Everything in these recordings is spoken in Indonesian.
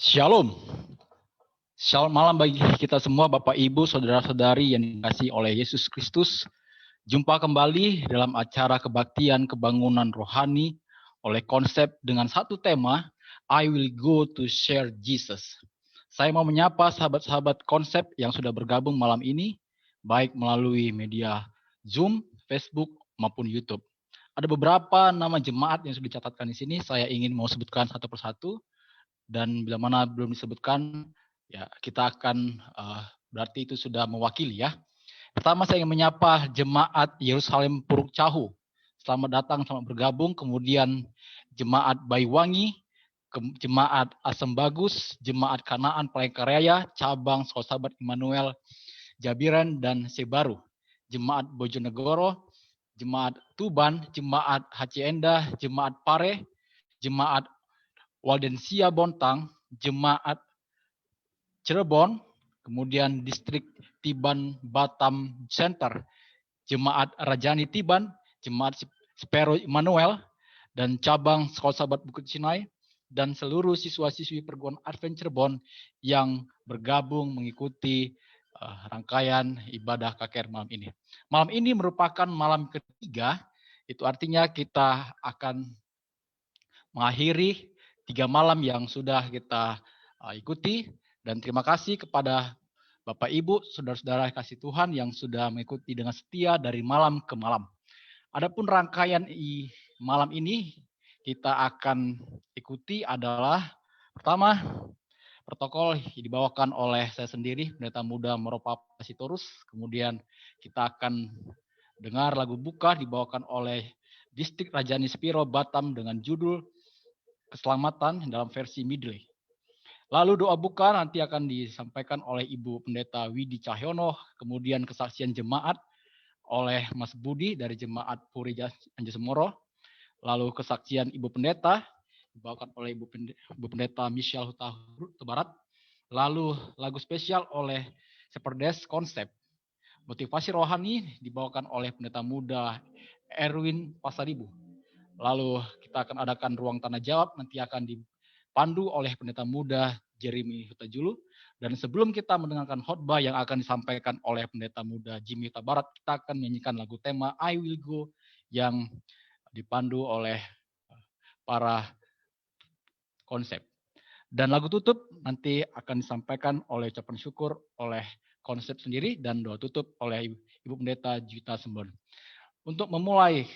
Shalom. Shalom malam bagi kita semua, Bapak, Ibu, Saudara-saudari yang dikasihi oleh Yesus Kristus. Jumpa kembali dalam acara kebaktian kebangunan rohani oleh konsep dengan satu tema, I will go to share Jesus. Saya mau menyapa sahabat-sahabat konsep yang sudah bergabung malam ini, baik melalui media Zoom, Facebook, maupun YouTube. Ada beberapa nama jemaat yang sudah dicatatkan di sini, saya ingin mau sebutkan satu persatu. Dan bila mana belum disebutkan, ya kita akan berarti itu sudah mewakili ya. Pertama saya ingin menyapa jemaat Yerusalem Puruk Cahu. Selamat datang, selamat bergabung. Kemudian jemaat Baiwangi, jemaat Asem Bagus, jemaat Kanaan Palangkaraya, cabang Sahabat Immanuel, Jabiran dan Sebaru. Jemaat Bojonegoro, jemaat Tuban, jemaat Hacienda, jemaat Pare, jemaat Waldensia Bontang, jemaat Cirebon, kemudian distrik Tiban Batam Center, jemaat Rajani Tiban, jemaat Spero Immanuel, dan cabang Sekolah Sahabat Bukit Sinai, dan seluruh siswa-siswi perguruan Advent Cirebon yang bergabung mengikuti rangkaian ibadah KKR malam ini. Malam ini merupakan malam ketiga, itu artinya kita akan mengakhiri 3 malam yang sudah kita ikuti, dan terima kasih kepada Bapak Ibu, saudara-saudara kasih Tuhan yang sudah mengikuti dengan setia dari malam ke malam. Adapun rangkaian malam ini kita akan ikuti adalah pertama protokol dibawakan oleh saya sendiri, Pendeta Muda Meropa Sitorus. Kemudian kita akan dengar lagu buka dibawakan oleh Distrik Rajani Spiro Batam dengan judul Keselamatan dalam versi Midley. Lalu doa buka nanti akan disampaikan oleh Ibu Pendeta Widi Cahyono, kemudian kesaksian jemaat oleh Mas Budi dari jemaat Puri Anjesemoro, lalu kesaksian Ibu Pendeta dibawakan oleh Ibu Pendeta Michelle Huta Barat, lalu lagu spesial oleh Seperdes Konsep. Motivasi rohani dibawakan oleh Pendeta Muda Erwin Pasaribu. Lalu kita akan adakan ruang tanya jawab, nanti akan dipandu oleh Pendeta Muda Jeremy Hutajulu. Dan sebelum kita mendengarkan khotbah yang akan disampaikan oleh Pendeta Muda Jimmy Huta Barat, kita akan menyanyikan lagu tema I Will Go yang dipandu oleh para konsep. Dan lagu tutup nanti akan disampaikan oleh ucapan syukur oleh konsep sendiri dan doa tutup oleh Ibu Pendeta Juta Sembon. Untuk memulai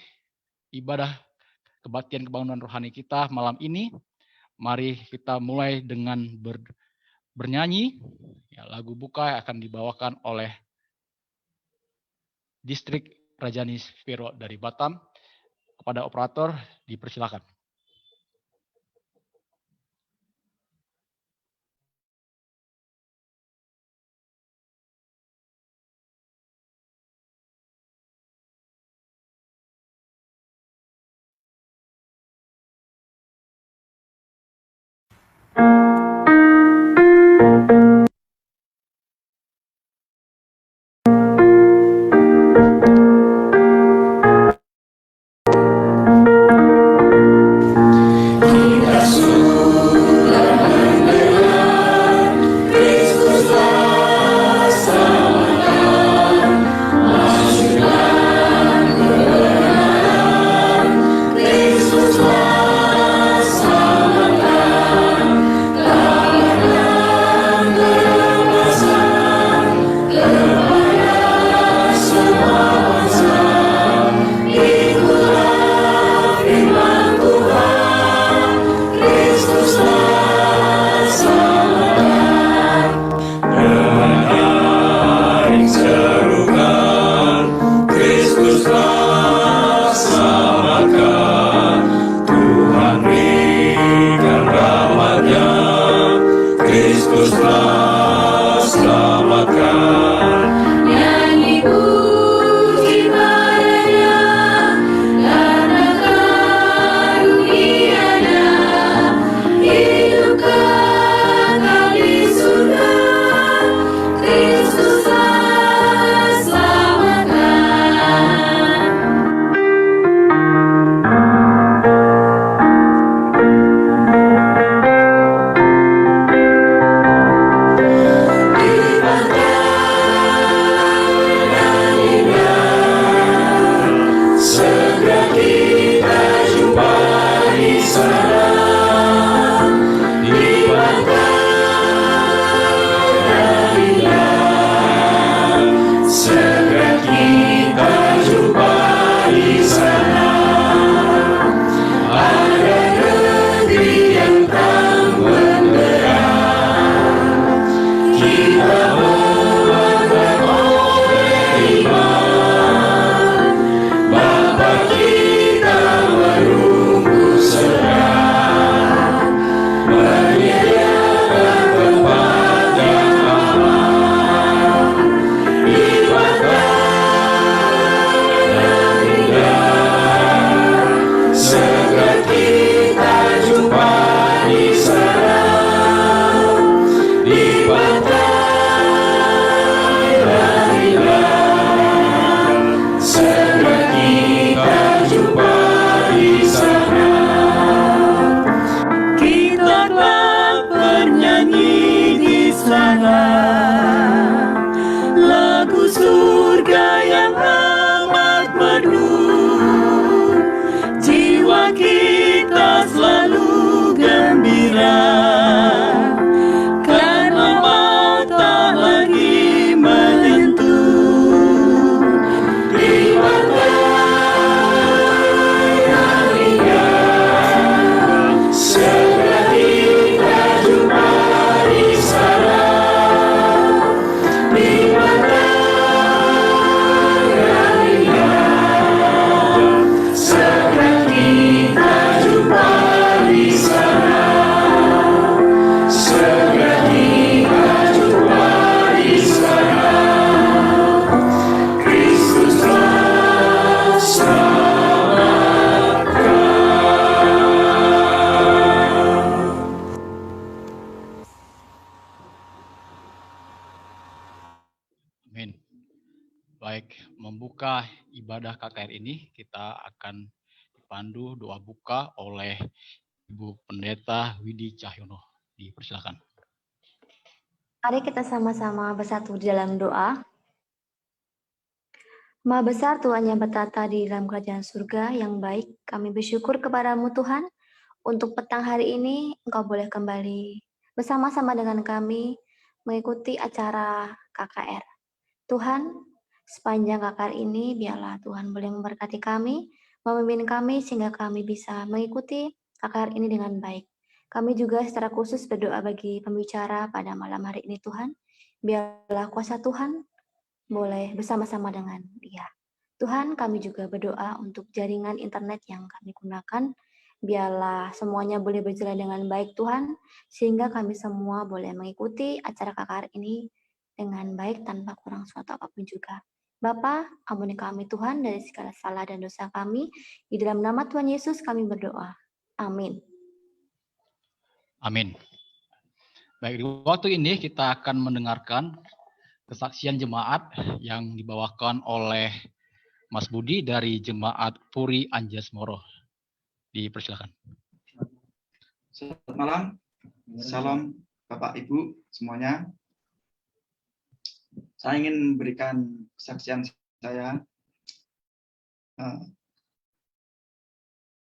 ibadah kebaktian kebangunan rohani kita malam ini, mari kita mulai dengan bernyanyi. Ya, lagu buka akan dibawakan oleh Distrik Rajani Spiro dari Batam. Kepada operator dipersilakan. sana, lagu surga yang amat merdu. Jiwa kita selalu gembira, karena maut tak lagi menyentuh. Di mata yang indah, segera kita jumpa di sana. Di mata yang indah, segera kita jumpa di sana. Segera kita jumpa di sana. Kristus telah selamatkan. Amin. Baik, membuka ibadah KKR ini, kita akan dipandu doa buka oleh Ibu Pendeta Widi Cahyono. Dipersilakan. Mari kita sama-sama bersatu di dalam doa. Maha besar Tuhan yang bertata di dalam kerajaan surga yang baik, kami bersyukur kepadamu Tuhan, untuk petang hari ini Engkau boleh kembali bersama-sama dengan kami mengikuti acara KKR. Tuhan, sepanjang KKR ini biarlah Tuhan boleh memberkati kami, memimpin kami sehingga kami bisa mengikuti KKR ini dengan baik. Kami juga secara khusus berdoa bagi pembicara pada malam hari ini Tuhan, biarlah kuasa Tuhan boleh bersama-sama dengan dia. Tuhan, kami juga berdoa untuk jaringan internet yang kami gunakan, biarlah semuanya boleh berjalan dengan baik Tuhan, sehingga kami semua boleh mengikuti acara KKR ini dengan baik tanpa kurang suatu apapun juga. Bapa, ampuni kami Tuhan dari segala salah dan dosa kami. Di dalam nama Tuhan Yesus kami berdoa. Amin. Amin. Baik, di waktu ini kita akan mendengarkan kesaksian jemaat yang dibawakan oleh Mas Budi dari Jemaat Puri Anjas-Moro. Dipersilakan. Selamat malam, salam Bapak Ibu semuanya. Saya ingin memberikan kesaksian saya.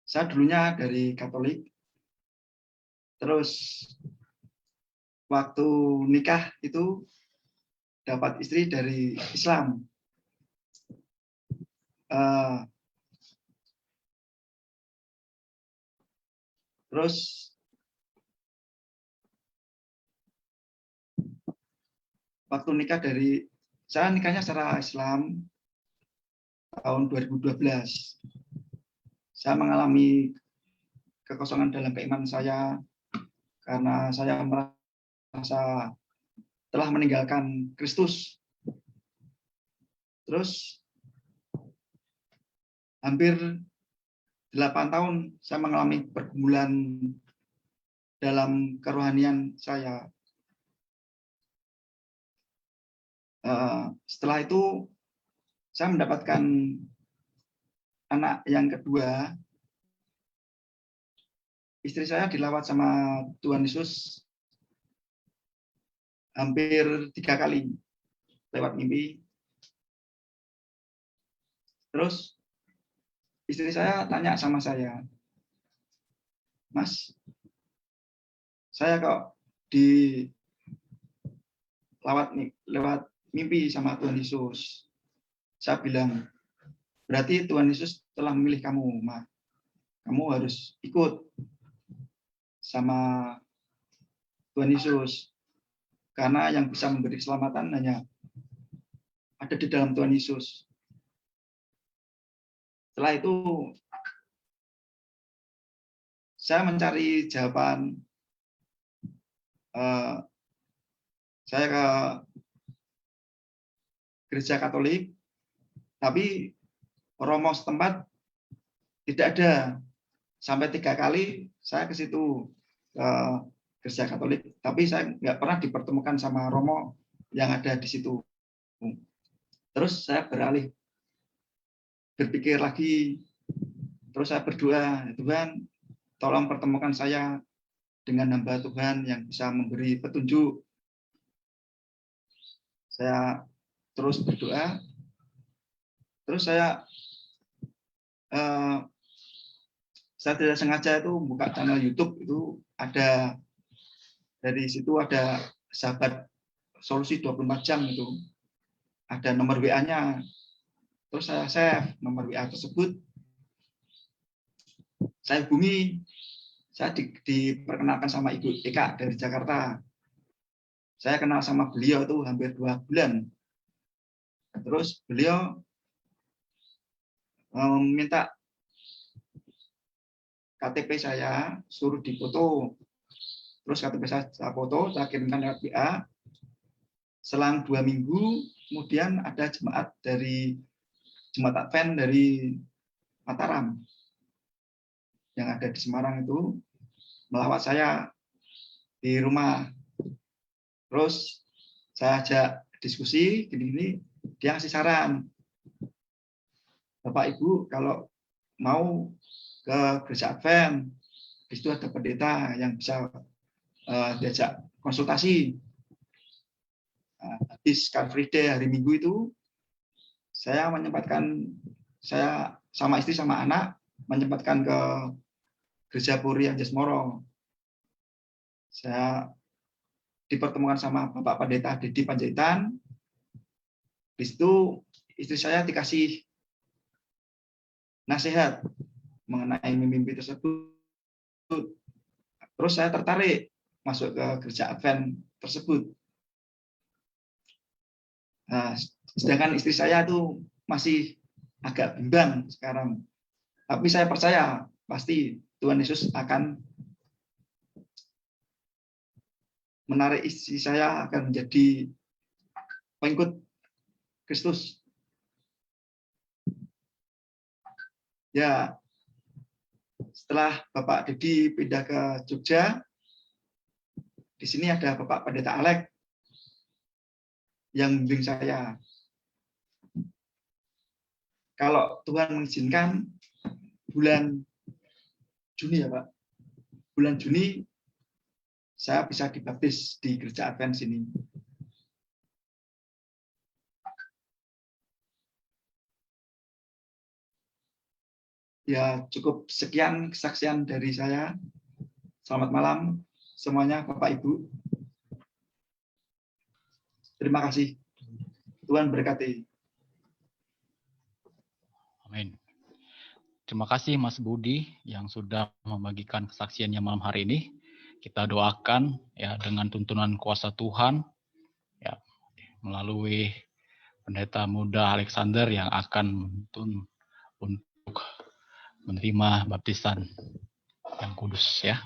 Saya dulunya dari Katolik, terus waktu nikah itu dapat istri dari Islam. Terus waktu nikah saya nikahnya secara Islam tahun 2012. Saya mengalami kekosongan dalam keimanan saya karena saya merasa telah meninggalkan Kristus. Terus hampir 8 tahun saya mengalami pergumulan dalam kerohanian saya. Setelah itu saya mendapatkan anak yang kedua. Istri saya dilawat sama Tuhan Yesus hampir 3 kali lewat mimpi. Terus istri saya tanya sama saya, Mas, saya kok lewat mimpi sama Tuhan Yesus. Saya bilang, berarti Tuhan Yesus telah memilih kamu, Ma. Kamu harus ikut sama Tuhan Yesus. Karena yang bisa memberi keselamatan hanya ada di dalam Tuhan Yesus. Setelah itu, saya mencari jawaban. Saya ke gereja Katolik, tapi romo setempat tidak ada. Sampai 3 kali saya ke situ, ke gereja Katolik, tapi saya nggak pernah dipertemukan sama romo yang ada di situ. Terus saya berpikir lagi, terus saya berdoa, Tuhan, tolong pertemukan saya dengan hamba Tuhan yang bisa memberi petunjuk Saya terus berdoa. Terus saya tidak sengaja itu buka channel YouTube, itu ada, dari situ ada sahabat solusi 24 jam, itu ada nomor WA-nya. Terus saya save nomor WA tersebut, saya hubungi, saya diperkenalkan sama Ibu Eka dari Jakarta. Saya kenal sama beliau itu hampir 2 bulan. Terus beliau minta KTP saya, suruh difoto. Terus KTP saya foto, saya kirimkan lewat WA. Selang 2 minggu, kemudian ada jemaat Advent dari Mataram yang ada di Semarang itu melawat saya di rumah. Terus saya ajak diskusi, gini-gini, dia ngasih saran. Bapak Ibu kalau mau ke gereja Advent, di situ ada pendeta yang bisa diajak konsultasi. Habis Car Free Day hari Minggu itu, saya sama istri sama anak menyempatkan ke gereja Puri Anjas Moro. Saya dipertemukan sama Bapak Pendeta Dedi Panjaitan. Di situ istri saya dikasih nasihat mengenai mimpi tersebut. Terus saya tertarik masuk ke gereja Advent tersebut. Nah, sedangkan istri saya tuh masih agak bimbang sekarang. Tapi saya percaya pasti Tuhan Yesus akan menarik istri saya akan menjadi pengikut Kristus. Ya, setelah Bapak Dedi pindah ke Jogja, di sini ada Bapak Pendeta Alek yang membimbing saya. Kalau Tuhan mengizinkan bulan Juni ya Pak, bulan Juni saya bisa dibaptis di gereja Advent sini. Ya, cukup sekian kesaksian dari saya. Selamat malam semuanya Bapak Ibu. Terima kasih. Tuhan berkati. Amin. Terima kasih Mas Budi yang sudah membagikan kesaksiannya malam hari ini. Kita doakan ya dengan tuntunan kuasa Tuhan ya melalui pendeta muda Alexander yang akan menuntun untuk menerima baptisan yang kudus ya.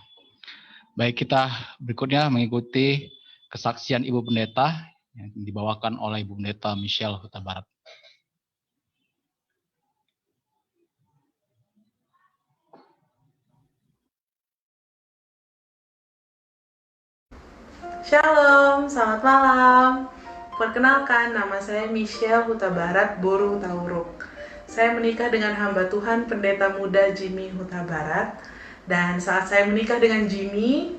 Baik, kita berikutnya mengikuti kesaksian Ibu Pendeta yang dibawakan oleh Ibu Pendeta Michelle Huta Barat. Shalom, selamat malam. Perkenalkan, nama saya Michelle Huta Barat, Boru Tauruk. Saya menikah dengan hamba Tuhan Pendeta Muda Jimmy Huta Barat. Dan saat saya menikah dengan Jimmy,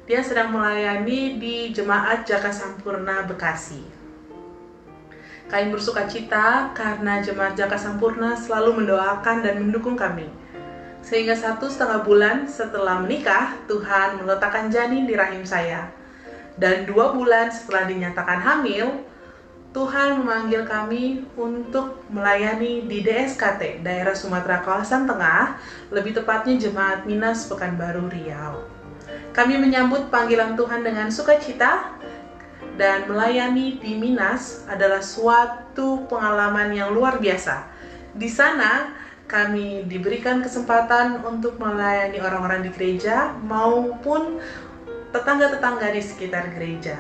dia sedang melayani di Jemaat Jaka Sampurna Bekasi. Kami bersuka cita karena Jemaat Jaka Sampurna selalu mendoakan dan mendukung kami. Sehingga 1,5 bulan setelah menikah, Tuhan meletakkan janin di rahim saya. Dan 2 bulan setelah dinyatakan hamil, Tuhan memanggil kami untuk melayani di DSKT, Daerah Sumatera Kawasan Tengah, lebih tepatnya Jemaat Minas Pekanbaru Riau. Kami menyambut panggilan Tuhan dengan sukacita, dan melayani di Minas adalah suatu pengalaman yang luar biasa. Di sana, kami diberikan kesempatan untuk melayani orang-orang di gereja maupun tetangga-tetangga di sekitar gereja.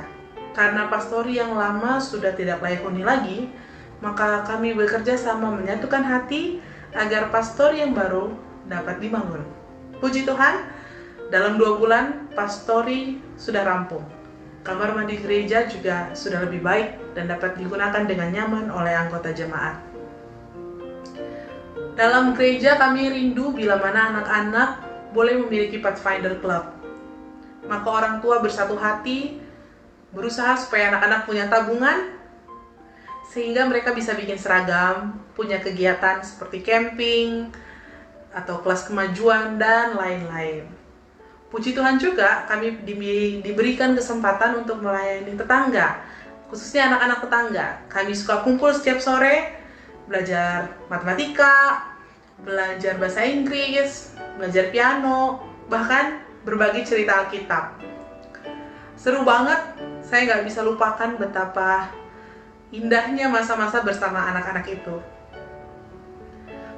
Karena pastori yang lama sudah tidak layak huni lagi, maka kami bekerja sama menyatukan hati agar pastori yang baru dapat dibangun. Puji Tuhan, dalam 2 bulan pastori sudah rampung. Kamar mandi gereja juga sudah lebih baik dan dapat digunakan dengan nyaman oleh anggota jemaat. Dalam gereja kami rindu bila mana anak-anak boleh memiliki Pathfinder Club. Maka orang tua bersatu hati berusaha supaya anak-anak punya tabungan sehingga mereka bisa bikin seragam, punya kegiatan seperti camping, atau kelas kemajuan, dan lain-lain. Puji Tuhan juga kami diberikan kesempatan untuk melayani tetangga, khususnya anak-anak tetangga. Kami suka kumpul setiap sore, belajar matematika, belajar bahasa Inggris, belajar piano, bahkan berbagi cerita Alkitab. Seru banget, saya nggak bisa lupakan betapa indahnya masa-masa bersama anak-anak itu.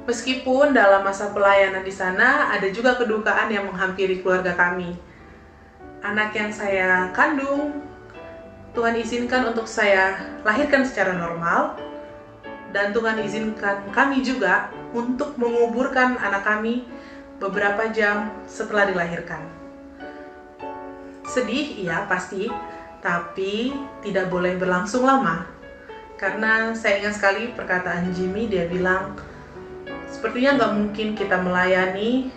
Meskipun dalam masa pelayanan di sana ada juga kedukaan yang menghampiri keluarga kami. Anak yang saya kandung, Tuhan izinkan untuk saya lahirkan secara normal, dan Tuhan izinkan kami juga untuk menguburkan anak kami beberapa jam setelah dilahirkan. Sedih, iya pasti, tapi tidak boleh berlangsung lama. Karena saya ingat sekali perkataan Jimmy, dia bilang, sepertinya nggak mungkin kita melayani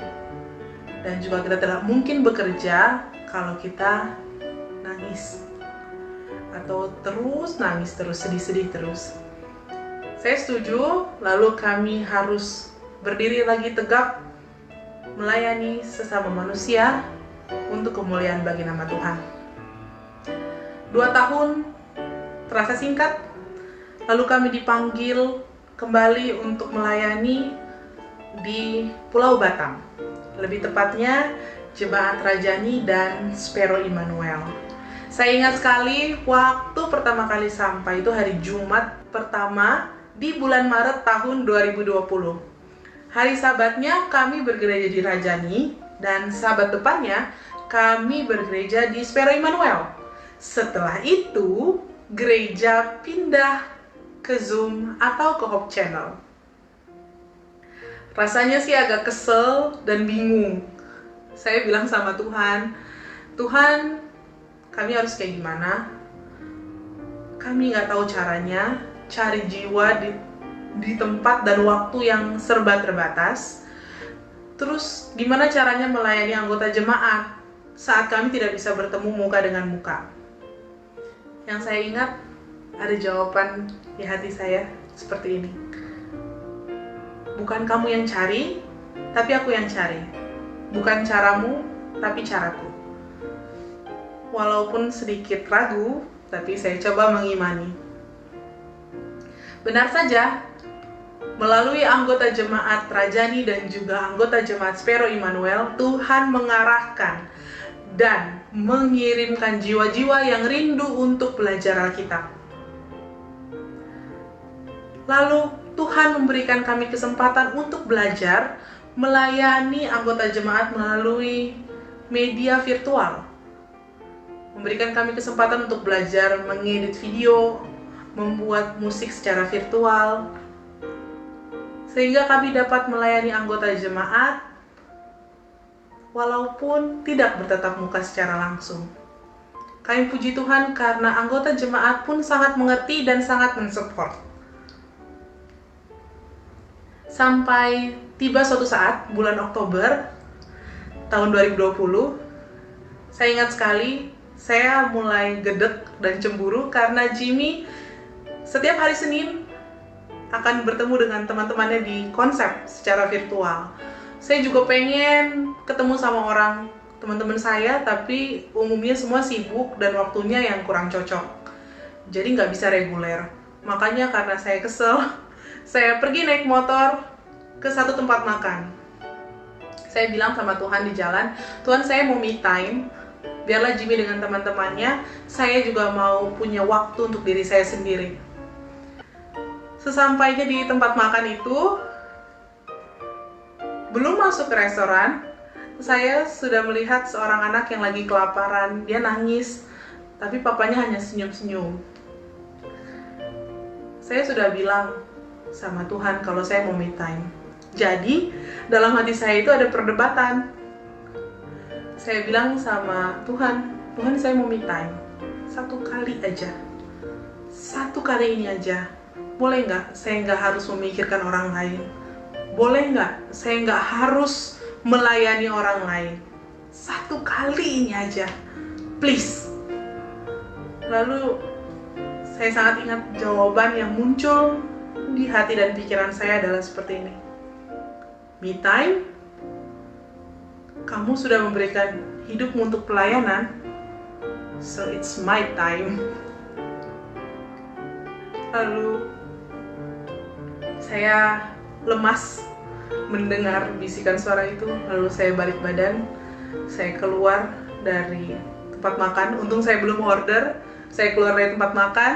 dan juga kita tidak mungkin bekerja kalau kita nangis atau terus nangis, terus sedih-sedih terus. Saya setuju, lalu kami harus berdiri lagi tegap melayani sesama manusia untuk kemuliaan bagi nama Tuhan. 2 tahun terasa singkat, lalu kami dipanggil kembali untuk melayani di Pulau Batam, lebih tepatnya Jemaat Rajani dan Spero Immanuel. Saya ingat sekali waktu pertama kali sampai itu hari Jumat pertama di bulan Maret tahun 2020. Hari Sabatnya kami bergereja di Rajani, dan Sabat depannya kami bergereja di Spero Immanuel. Setelah itu gereja pindah ke Zoom atau ke Hope Channel. Rasanya sih agak kesel dan bingung. Saya bilang sama Tuhan, Tuhan, kami harus kayak gimana? Kami nggak tahu caranya, cari jiwa di tempat dan waktu yang serba terbatas. Terus gimana caranya melayani anggota jemaat saat kami tidak bisa bertemu muka dengan muka? Yang saya ingat, ada jawaban di hati saya seperti ini. Bukan kamu yang cari, tapi aku yang cari. Bukan caramu, tapi caraku. Walaupun sedikit ragu, tapi saya coba mengimani. Benar saja, melalui anggota jemaat Rajani dan juga anggota jemaat Spero Immanuel, Tuhan mengarahkan dan mengirimkan jiwa-jiwa yang rindu untuk belajar Alkitab. Lalu Tuhan memberikan kami kesempatan untuk belajar melayani anggota jemaat melalui media virtual. Memberikan kami kesempatan untuk belajar mengedit video, membuat musik secara virtual, sehingga kami dapat melayani anggota jemaat walaupun tidak bertatap muka secara langsung. Kami puji Tuhan karena anggota jemaat pun sangat mengerti dan sangat mensupport. Sampai tiba suatu saat, bulan Oktober tahun 2020, saya ingat sekali, saya mulai gedek dan cemburu karena Jimmy setiap hari Senin akan bertemu dengan teman-temannya di konsep secara virtual. Saya juga pengen ketemu sama orang teman-teman saya, tapi umumnya semua sibuk dan waktunya yang kurang cocok. Jadi nggak bisa reguler. Makanya karena saya kesel, saya pergi naik motor ke satu tempat makan. Saya bilang sama Tuhan di jalan, Tuhan, saya mau me time, biarlah Jimmy dengan teman-temannya, saya juga mau punya waktu untuk diri saya sendiri. Sesampainya di tempat makan itu, belum masuk ke restoran, saya sudah melihat seorang anak yang lagi kelaparan. Dia nangis, tapi papanya hanya senyum-senyum. Saya sudah bilang sama Tuhan kalau saya mau me time. Jadi, dalam hati saya itu ada perdebatan. Saya bilang sama Tuhan, Tuhan, saya mau me time. 1 kali aja. 1 kali ini aja. Boleh nggak saya nggak harus memikirkan orang lain? Boleh nggak saya nggak harus melayani orang lain? 1 kali ini aja. Please. Lalu Saya sangat ingat jawaban yang muncul di hati dan pikiran saya adalah seperti ini. Me time? Kamu sudah memberikan hidupmu untuk pelayanan, so it's my time. Lalu saya lemas mendengar bisikan suara itu, lalu saya balik badan, saya keluar dari tempat makan. Untung saya belum order, saya keluar dari tempat makan,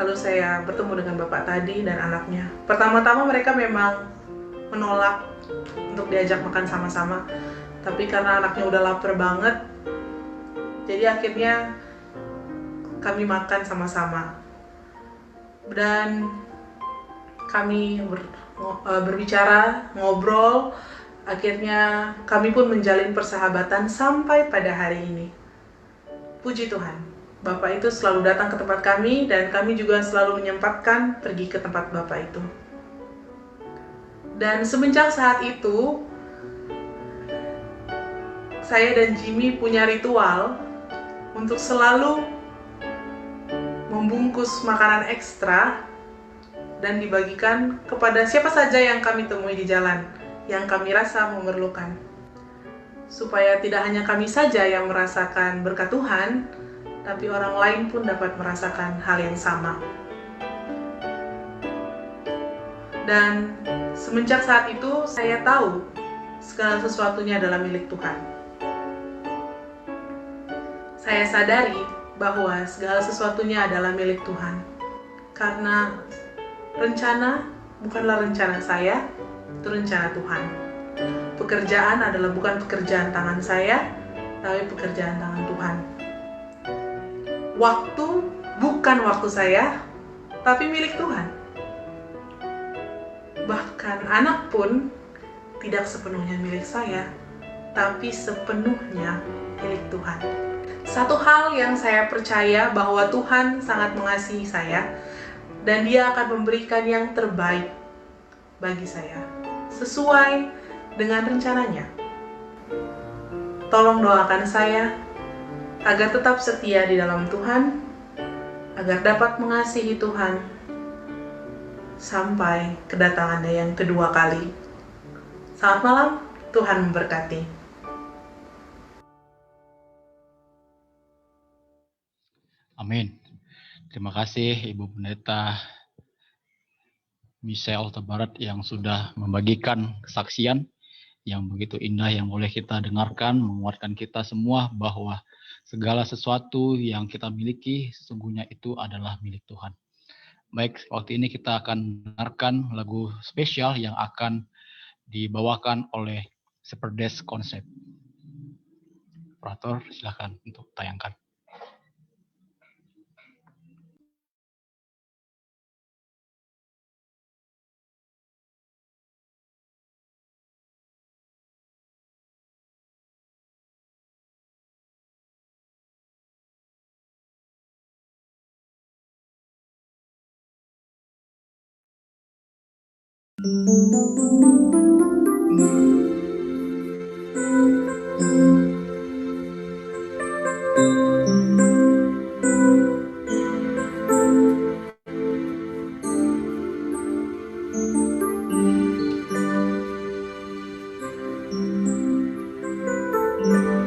lalu saya bertemu dengan bapak tadi dan anaknya. Pertama-tama mereka memang menolak untuk diajak makan sama-sama, tapi karena anaknya udah lapar banget, jadi akhirnya kami makan sama-sama. Dan kami berbicara, ngobrol, akhirnya kami pun menjalin persahabatan sampai pada hari ini. Puji Tuhan, Bapak itu selalu datang ke tempat kami dan kami juga selalu menyempatkan pergi ke tempat Bapak itu. Dan semenjak saat itu, saya dan Jimmy punya ritual untuk selalu membungkus makanan ekstra dan dibagikan kepada siapa saja yang kami temui di jalan, yang kami rasa memerlukan. Supaya tidak hanya kami saja yang merasakan berkat Tuhan, tapi orang lain pun dapat merasakan hal yang sama. Dan semenjak saat itu, saya tahu segala sesuatunya adalah milik Tuhan. Saya sadari bahwa segala sesuatunya adalah milik Tuhan. Karena rencana bukanlah rencana saya, itu rencana Tuhan. Pekerjaan adalah bukan pekerjaan tangan saya, tapi pekerjaan tangan Tuhan. Waktu bukan waktu saya, tapi milik Tuhan. Bahkan anak pun tidak sepenuhnya milik saya, tapi sepenuhnya milik Tuhan. Satu hal yang saya percaya bahwa Tuhan sangat mengasihi saya dan Dia akan memberikan yang terbaik bagi saya sesuai dengan rencananya. Tolong doakan saya agar tetap setia di dalam Tuhan, agar dapat mengasihi Tuhan sampai kedatangannya yang kedua kali. Selamat malam, Tuhan memberkati. Amin. Terima kasih Ibu Pendeta Michelle Huta Barat yang sudah membagikan kesaksian yang begitu indah yang boleh kita dengarkan, menguatkan kita semua bahwa segala sesuatu yang kita miliki sesungguhnya itu adalah milik Tuhan. Baik, waktu ini kita akan dengarkan lagu spesial yang akan dibawakan oleh Seperdes Konsep. Operator, silakan untuk tayangkan. Love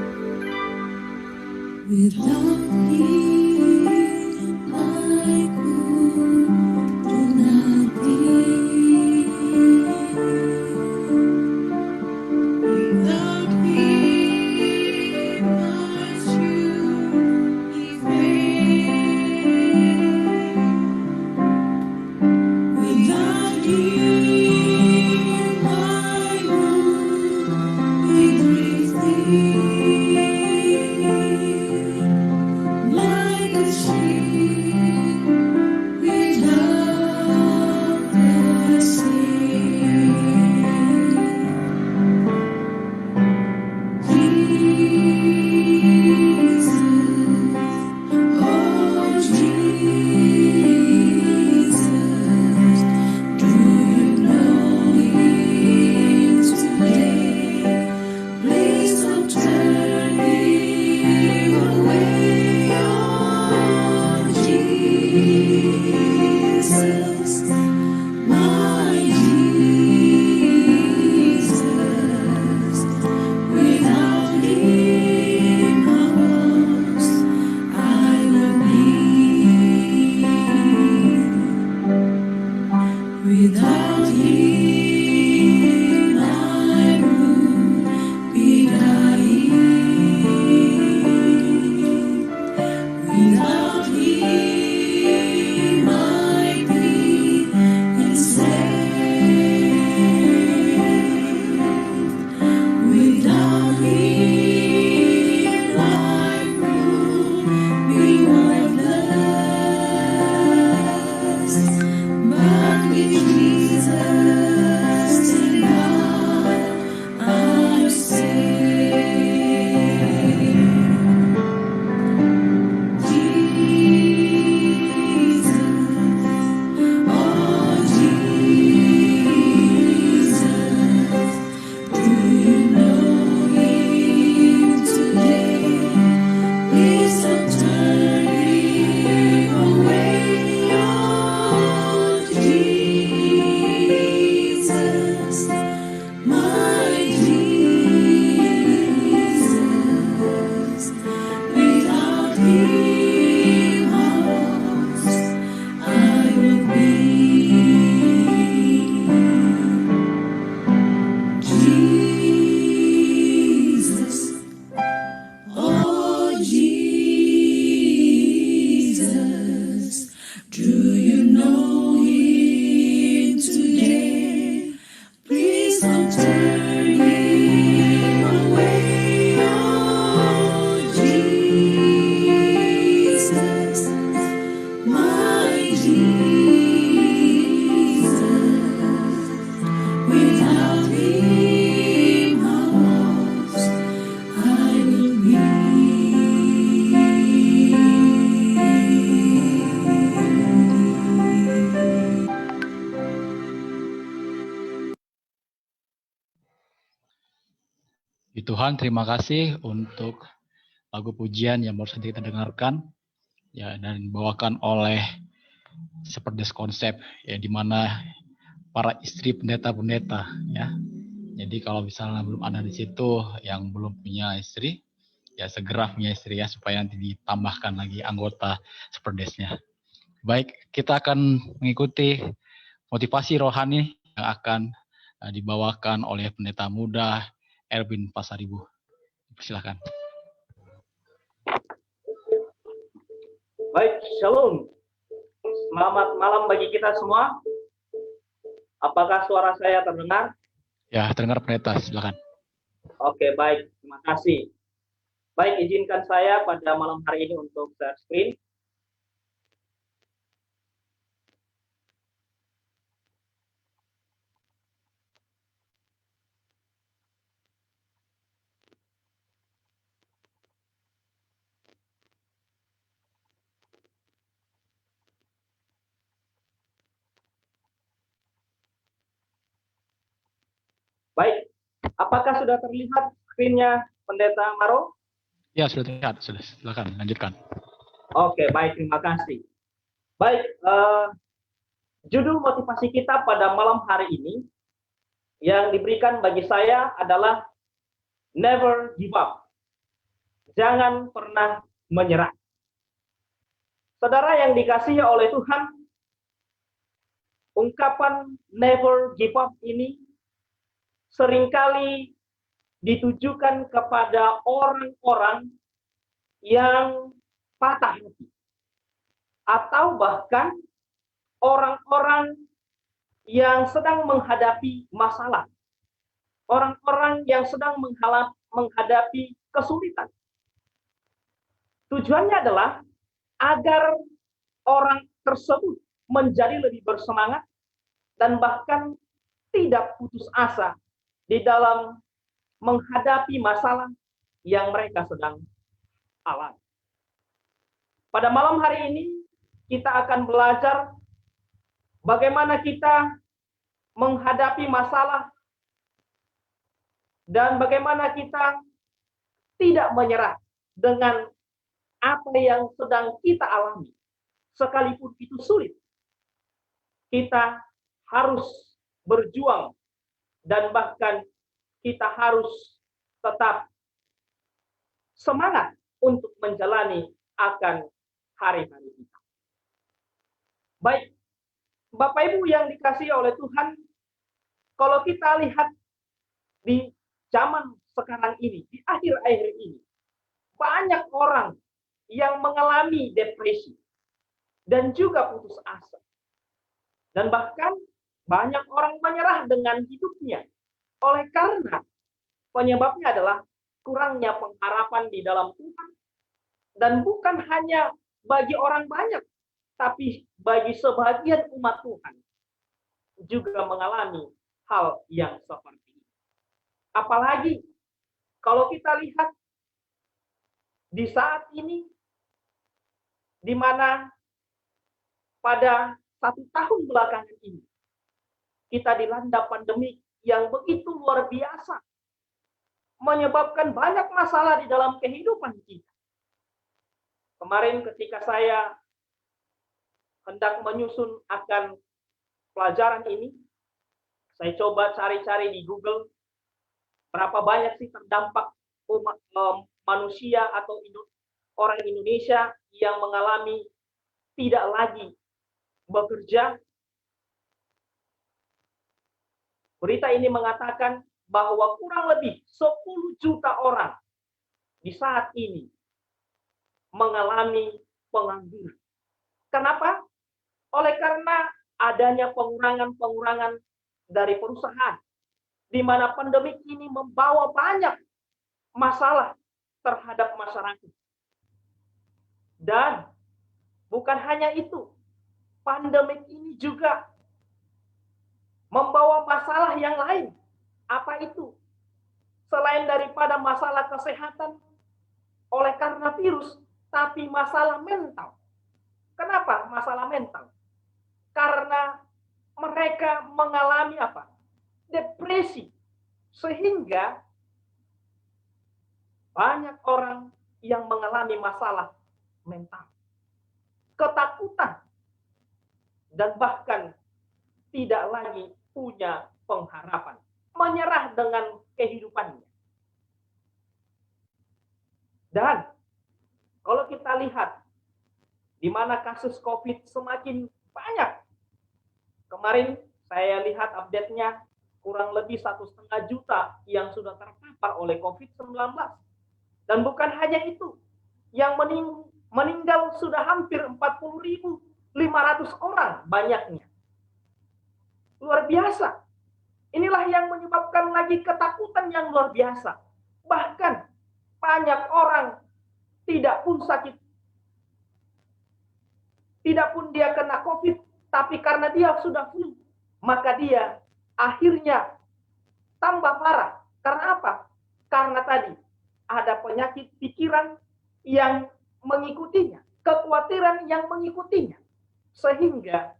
Tuhan, terima kasih untuk lagu pujian yang baru saja kita dengarkan, ya, dan dibawakan oleh Seperdes Konsep, ya, di mana para istri pendeta-pendeta, ya. Jadi kalau misalnya belum ada di situ yang belum punya istri, ya segera punya istri ya, supaya nanti ditambahkan lagi anggota Seperdesnya. Baik, kita akan mengikuti motivasi rohani yang akan dibawakan oleh pendeta muda Erwin Pasaribu. Silakan. Baik, shalom. Selamat malam bagi kita semua. Apakah suara saya terdengar? Ya, terdengar pendeta, silakan. Oke, baik. Terima kasih. Baik, izinkan saya pada malam hari ini untuk share screen. Baik, apakah sudah terlihat screen-nya Pendeta Maro? Ya, sudah terlihat. Sudah. Silakan, lanjutkan. Oke, baik. Terima kasih. Baik, judul motivasi kita pada malam hari ini yang diberikan bagi saya adalah Never Give Up. Jangan pernah menyerah. Saudara yang dikasihi oleh Tuhan, ungkapan never give up ini seringkali ditujukan kepada orang-orang yang patah hati, atau bahkan orang-orang yang sedang menghadapi masalah, orang-orang yang sedang menghadapi kesulitan. Tujuannya adalah agar orang tersebut menjadi lebih bersemangat dan bahkan tidak putus asa di dalam menghadapi masalah yang mereka sedang alami. Pada malam hari ini kita akan belajar bagaimana kita menghadapi masalah dan bagaimana kita tidak menyerah dengan apa yang sedang kita alami. Sekalipun itu sulit, kita harus berjuang dan bahkan kita harus tetap semangat untuk menjalani akan hari-hari kita. Baik, Bapak Ibu yang dikasihi oleh Tuhan, kalau kita lihat di zaman sekarang ini, di akhir-akhir ini, banyak orang yang mengalami depresi dan juga putus asa. Dan bahkan banyak orang menyerah dengan hidupnya. Oleh karena penyebabnya adalah kurangnya pengharapan di dalam Tuhan. Dan bukan hanya bagi orang banyak, tapi bagi sebagian umat Tuhan juga mengalami hal yang seperti ini. Apalagi kalau kita lihat di saat ini, di mana pada 1 tahun belakangan ini kita dilanda pandemi yang begitu luar biasa, menyebabkan banyak masalah di dalam kehidupan kita. Kemarin ketika saya hendak menyusun akan pelajaran ini, saya coba cari-cari di Google berapa banyak sih terdampak manusia atau orang Indonesia yang mengalami tidak lagi bekerja. Berita ini mengatakan bahwa kurang lebih 10 juta orang di saat ini mengalami pengangguran. Kenapa? Oleh karena adanya pengurangan-pengurangan dari perusahaan, di mana pandemi ini membawa banyak masalah terhadap masyarakat. Dan bukan hanya itu, pandemi ini juga membawa masalah yang lain. Apa itu? Selain daripada masalah kesehatan oleh karena virus, tapi masalah mental. Kenapa masalah mental? Karena mereka mengalami apa? Depresi. Sehingga banyak orang yang mengalami masalah mental, ketakutan, dan bahkan tidak lagi punya pengharapan, menyerah dengan kehidupannya. Dan kalau kita lihat di mana kasus COVID semakin banyak. Kemarin saya lihat update-nya kurang lebih 1,5 juta yang sudah terpapar oleh COVID-19. Dan bukan hanya itu, yang meninggal sudah hampir 40.500 orang banyaknya. Luar biasa. Inilah yang menyebabkan lagi ketakutan yang luar biasa. Bahkan banyak orang tidak pun sakit, tidak pun dia kena COVID, tapi karena dia sudah flu, maka dia akhirnya tambah parah. Karena apa? Karena tadi ada penyakit pikiran yang mengikutinya, kekhawatiran yang mengikutinya. Sehingga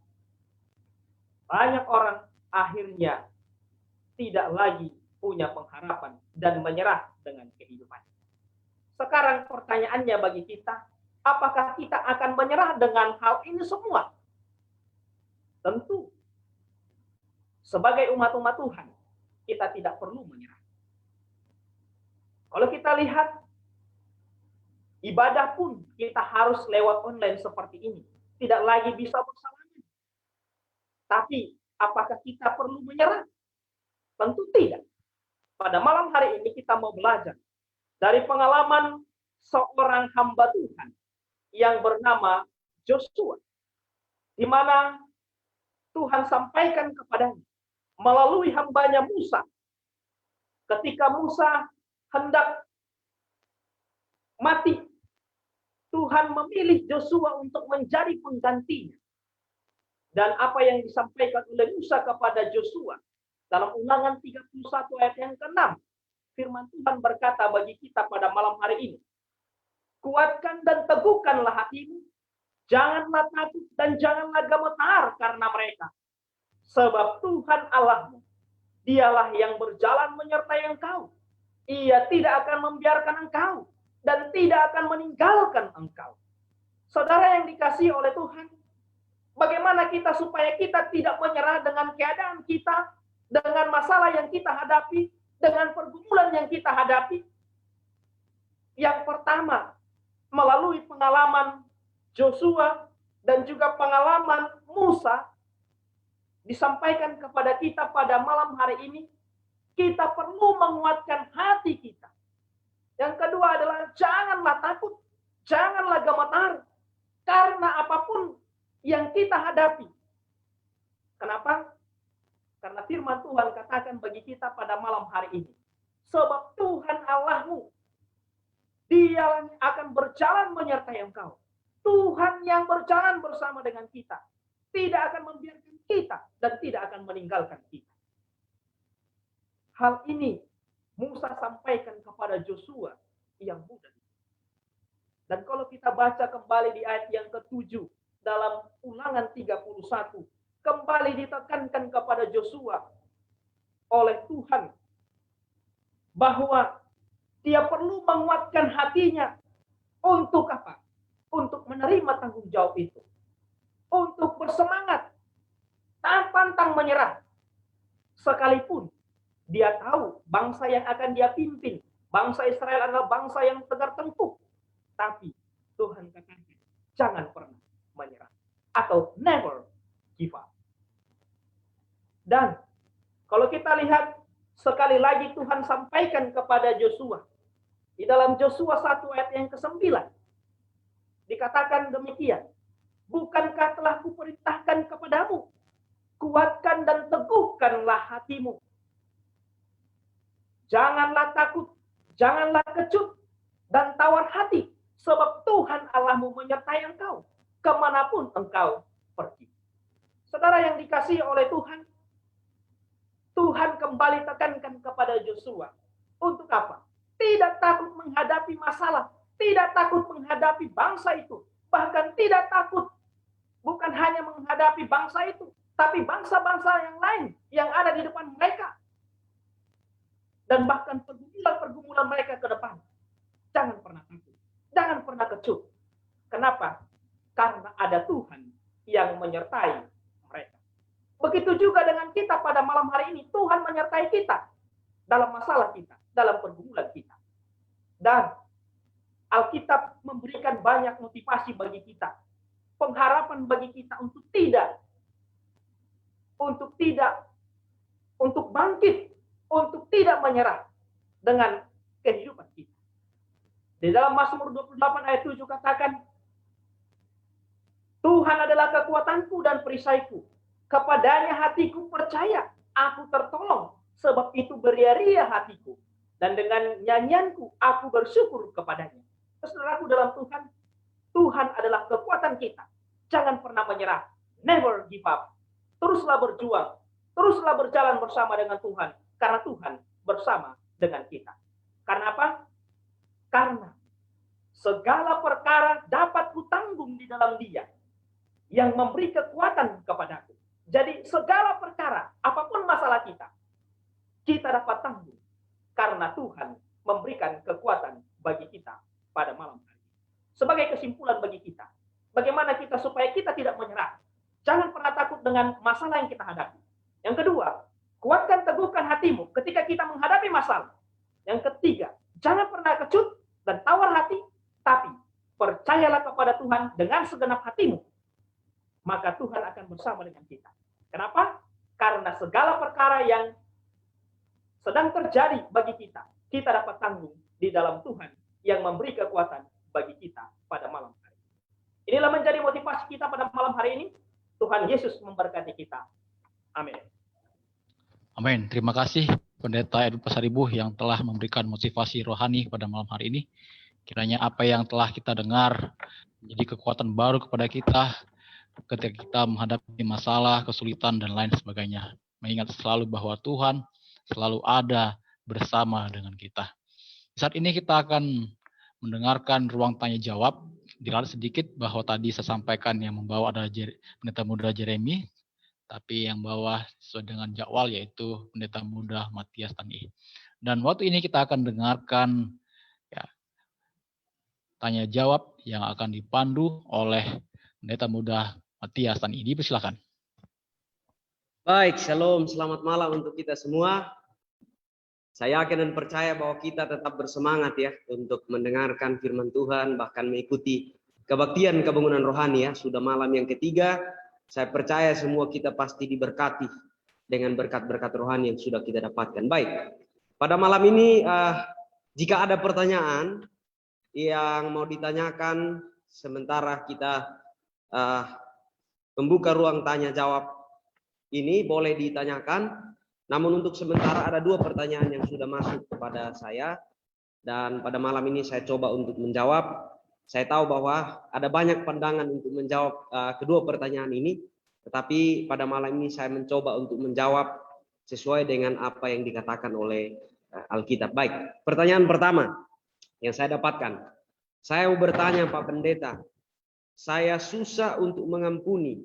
banyak orang akhirnya tidak lagi punya pengharapan dan menyerah dengan kehidupan. Sekarang pertanyaannya bagi kita, apakah kita akan menyerah dengan hal ini semua? Tentu, sebagai umat-umat Tuhan, kita tidak perlu menyerah. Kalau kita lihat, ibadah pun kita harus lewat online seperti ini. Tidak lagi bisa bersalaman. Tapi, apakah kita perlu menyerah? Tentu tidak. Pada malam hari ini kita mau belajar dari pengalaman seorang hamba Tuhan yang bernama Joshua, di mana Tuhan sampaikan kepadanya melalui hambanya Musa. Ketika Musa hendak mati, Tuhan memilih Joshua untuk menjadi penggantinya. Dan apa yang disampaikan oleh Musa kepada Joshua dalam Ulangan 31 ayat yang ke-6, firman Tuhan berkata bagi kita pada malam hari ini, kuatkan dan teguhkanlah hatimu, janganlah takut dan janganlah gemetar karena mereka. Sebab Tuhan Allahmu, dialah yang berjalan menyertai engkau. Ia tidak akan membiarkan engkau dan tidak akan meninggalkan engkau. Saudara yang dikasihi oleh Tuhan, bagaimana kita supaya kita tidak menyerah dengan keadaan kita, dengan masalah yang kita hadapi, dengan pergumulan yang kita hadapi? Yang pertama, melalui pengalaman Joshua dan juga pengalaman Musa, disampaikan kepada kita pada malam hari ini, kita perlu menguatkan hati kita. Yang kedua adalah janganlah takut, janganlah gemetar, karena apapun yang kita hadapi. Kenapa? Karena firman Tuhan katakan bagi kita pada malam hari ini, sebab Tuhan Allahmu, Dia akan berjalan menyertai engkau. Tuhan yang berjalan bersama dengan kita, tidak akan membiarkan kita dan tidak akan meninggalkan kita. Hal ini Musa sampaikan kepada Joshua yang muda. Dan kalau kita baca kembali di ayat yang ke-7 dalam Ulangan 31, kembali ditekankan kepada Joshua oleh Tuhan bahwa dia perlu menguatkan hatinya untuk apa? Untuk menerima tanggung jawab itu. Untuk bersemangat, pantang menyerah. Sekalipun dia tahu bangsa yang akan dia pimpin, bangsa Israel adalah bangsa yang tegar tengkuk. Tapi Tuhan katakan, jangan pernah menyerah. Atau never give up. Dan kalau kita lihat, sekali lagi Tuhan sampaikan kepada Joshua. Di dalam Joshua 1 ayat yang ke-9. Dikatakan demikian. Bukankah telah kuperintahkan kepadamu? Kuatkan dan teguhkanlah hatimu. Janganlah takut, janganlah kecut, dan tawar hati. Sebab Tuhan Allahmu menyertai engkau, kemanapun engkau pergi. Saudara yang dikasihi oleh Tuhan, Tuhan kembali tekankan kepada Joshua. Untuk apa? Tidak takut menghadapi masalah. Tidak takut menghadapi bangsa itu. Bahkan tidak takut bukan hanya menghadapi bangsa itu, tapi bangsa-bangsa yang lain yang ada di depan mereka. Dan bahkan pergumulan-pergumulan mereka ke depan. Jangan pernah takut. Jangan pernah kecut. Kenapa? Karena ada Tuhan yang menyertai mereka. Begitu juga dengan kita pada malam hari ini. Tuhan menyertai kita dalam masalah kita, dalam pergumulan kita. Dan Alkitab memberikan banyak motivasi bagi kita. Pengharapan bagi kita untuk bangkit, untuk tidak menyerah dengan kehidupan kita. Di dalam Mazmur 28 ayat 7 katakan, Tuhan adalah kekuatanku dan perisaiku. Kepadanya hatiku percaya, aku tertolong. Sebab itu beria-ria hatiku. Dan dengan nyanyianku, aku bersyukur kepadanya. Saudaraku dalam Tuhan, Tuhan adalah kekuatan kita. Jangan pernah menyerah. Never give up. Teruslah berjuang. Teruslah berjalan bersama dengan Tuhan. Karena Tuhan bersama dengan kita. Karena apa? Karena segala perkara dapat kutanggung di dalam Dia yang memberi kekuatan kepadaku. Jadi segala perkara, apapun masalah kita dapat tanggung. Karena Tuhan memberikan kekuatan bagi kita pada malam hari. Sebagai kesimpulan bagi kita, bagaimana kita supaya kita tidak menyerah. Jangan pernah takut dengan masalah yang kita hadapi. Yang kedua, kuatkan teguhkan hatimu ketika kita menghadapi masalah. Yang ketiga, jangan pernah kecut dan tawar hati, tapi percayalah kepada Tuhan dengan segenap hatimu. Maka Tuhan akan bersama dengan kita. Kenapa? Karena segala perkara yang sedang terjadi bagi kita dapat tanggung di dalam Tuhan yang memberi kekuatan bagi kita pada malam hari. Inilah menjadi motivasi kita pada malam hari ini. Tuhan Yesus memberkati kita. Amin. Amin. Terima kasih Pendeta Edwin Pasaribuh yang telah memberikan motivasi rohani pada malam hari ini. Kiranya apa yang telah kita dengar menjadi kekuatan baru kepada kita ketika kita menghadapi masalah, kesulitan, dan lain sebagainya. Mengingat selalu bahwa Tuhan selalu ada bersama dengan kita. Saat ini kita akan mendengarkan ruang tanya jawab. Dilihat sedikit bahwa tadi saya sampaikan yang membawa adalah Pendeta Muda Jeremy, tapi yang bawa sesuai dengan jadwal yaitu Pendeta Muda Matias Tani. Dan waktu ini kita akan dengarkan tanya jawab yang akan dipandu oleh Pendeta Muda Matias Tani. Dipersilakan. Baik, shalom, selamat malam untuk kita semua. Saya yakin dan percaya bahwa kita tetap bersemangat ya untuk mendengarkan firman Tuhan, bahkan mengikuti kebaktian kebangunan rohani ya. Sudah malam yang ketiga, saya percaya semua kita pasti diberkati dengan berkat-berkat rohani yang sudah kita dapatkan. Baik, pada malam ini jika ada pertanyaan yang mau ditanyakan sementara kita membuka ruang tanya jawab ini, boleh ditanyakan. Namun untuk sementara ada dua pertanyaan yang sudah masuk kepada saya. Dan pada malam ini saya coba untuk menjawab. Saya tahu bahwa ada banyak pandangan untuk menjawab kedua pertanyaan ini. Tetapi pada malam ini saya mencoba untuk menjawab sesuai dengan apa yang dikatakan oleh Alkitab. Baik, pertanyaan pertama yang saya dapatkan. Saya mau bertanya Pak Pendeta. Saya susah untuk mengampuni.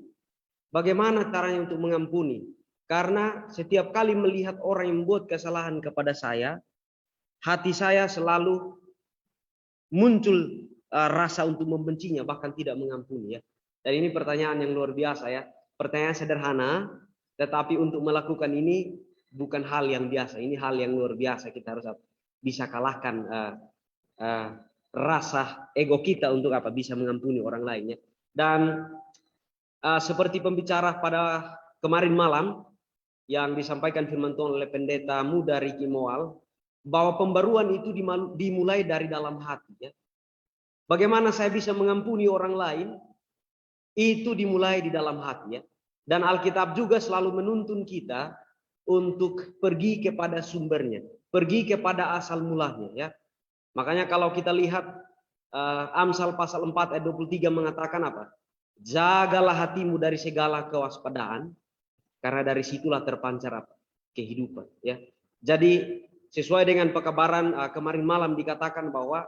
Bagaimana caranya untuk mengampuni? Karena setiap kali melihat orang yang membuat kesalahan kepada saya, hati saya selalu muncul rasa untuk membencinya, bahkan tidak mengampuni ya. Dan ini pertanyaan yang luar biasa ya. Pertanyaan sederhana, tetapi untuk melakukan ini bukan hal yang biasa. Ini hal yang luar biasa. Kita harus bisa kalahkan rasa ego kita untuk apa? Bisa mengampuni orang lain ya. Dan seperti pembicara pada kemarin malam, yang disampaikan firman Tuhan oleh Pendeta Muda Ricky Moal, bahwa pembaruan itu dimulai dari dalam hati. Ya. Bagaimana saya bisa mengampuni orang lain? Itu dimulai di dalam hati. Ya. Dan Alkitab juga selalu menuntun kita untuk pergi kepada sumbernya, pergi kepada asal mulanya. Ya. Makanya kalau kita lihat Amsal pasal 4 ayat 23 mengatakan apa? Jagalah hatimu dari segala kewaspadaan, karena dari situlah terpancar apa? Kehidupan. Ya. Jadi sesuai dengan pekabaran kemarin malam dikatakan bahwa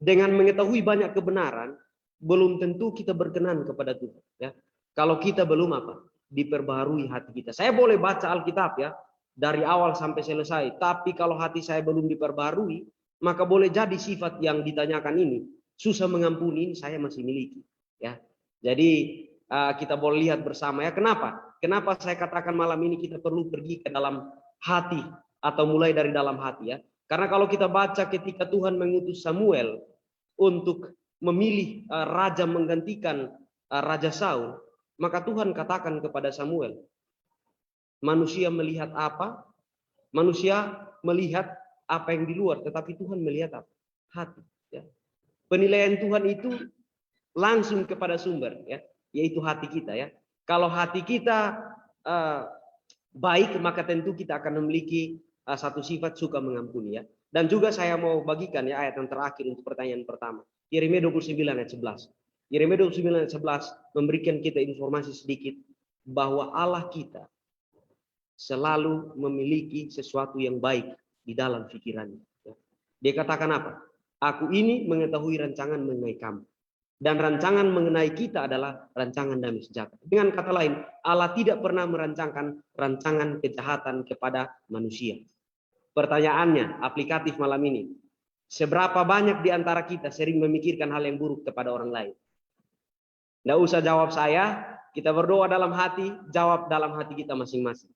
dengan mengetahui banyak kebenaran, belum tentu kita berkenan kepada Tuhan. Ya. Kalau kita belum apa? Diperbaharui hati kita. Saya boleh baca Alkitab ya dari awal sampai selesai, tapi kalau hati saya belum diperbaharui, maka boleh jadi sifat yang ditanyakan ini, susah mengampuni, ini saya masih miliki. Ya, jadi kita boleh lihat bersama ya. Kenapa? Kenapa saya katakan malam ini kita perlu pergi ke dalam hati atau mulai dari dalam hati ya. Karena kalau kita baca ketika Tuhan mengutus Samuel untuk memilih raja menggantikan Raja Saul, maka Tuhan katakan kepada Samuel, manusia melihat apa? Manusia melihat apa yang di luar, tetapi Tuhan melihat apa? Hati. Ya. Penilaian Tuhan itu langsung kepada sumber, ya, yaitu hati kita. Ya. Kalau hati kita baik, maka tentu kita akan memiliki satu sifat suka mengampuni. Ya. Dan juga saya mau bagikan ya ayat yang terakhir untuk pertanyaan pertama. Yeremia 29 ayat 11. Yeremia 29 ayat 11 memberikan kita informasi sedikit bahwa Allah kita selalu memiliki sesuatu yang baik di dalam pikirannya. Dia katakan apa? Aku ini mengetahui rancangan mengenai kamu. Dan rancangan mengenai kita adalah rancangan damai sejahtera. Dengan kata lain, Allah tidak pernah merancangkan rancangan kejahatan kepada manusia. Pertanyaannya, aplikatif malam ini. Seberapa banyak di antara kita sering memikirkan hal yang buruk kepada orang lain? Tidak usah jawab saya, kita berdoa dalam hati, jawab dalam hati kita masing-masing.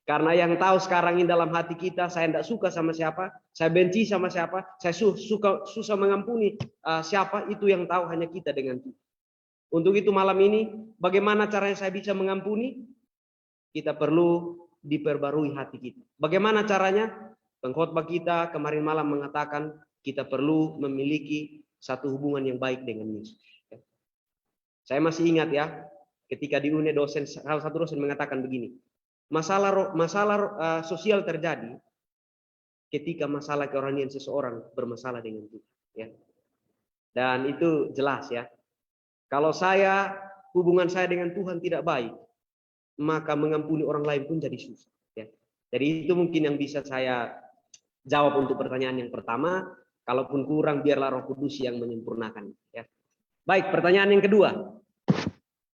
Karena yang tahu sekarang ini dalam hati kita, saya tidak suka sama siapa, saya benci sama siapa, saya susah mengampuni siapa, itu yang tahu hanya kita dengan Tuhan. Untuk itu malam ini, bagaimana caranya saya bisa mengampuni? Kita perlu diperbarui hati kita. Bagaimana caranya? Pengkhotbah kita kemarin malam mengatakan kita perlu memiliki satu hubungan yang baik dengan Yesus. Saya masih ingat ya, ketika di UNE salah satu dosen mengatakan begini. Masalah sosial terjadi ketika masalah kerohanian seseorang bermasalah dengan Tuhan. Ya. Dan itu jelas ya. Kalau hubungan saya dengan Tuhan tidak baik, maka mengampuni orang lain pun jadi susah. Ya. Jadi itu mungkin yang bisa saya jawab untuk pertanyaan yang pertama. Kalaupun kurang, biarlah Roh Kudus yang menyempurnakan. Ya. Baik, pertanyaan yang kedua.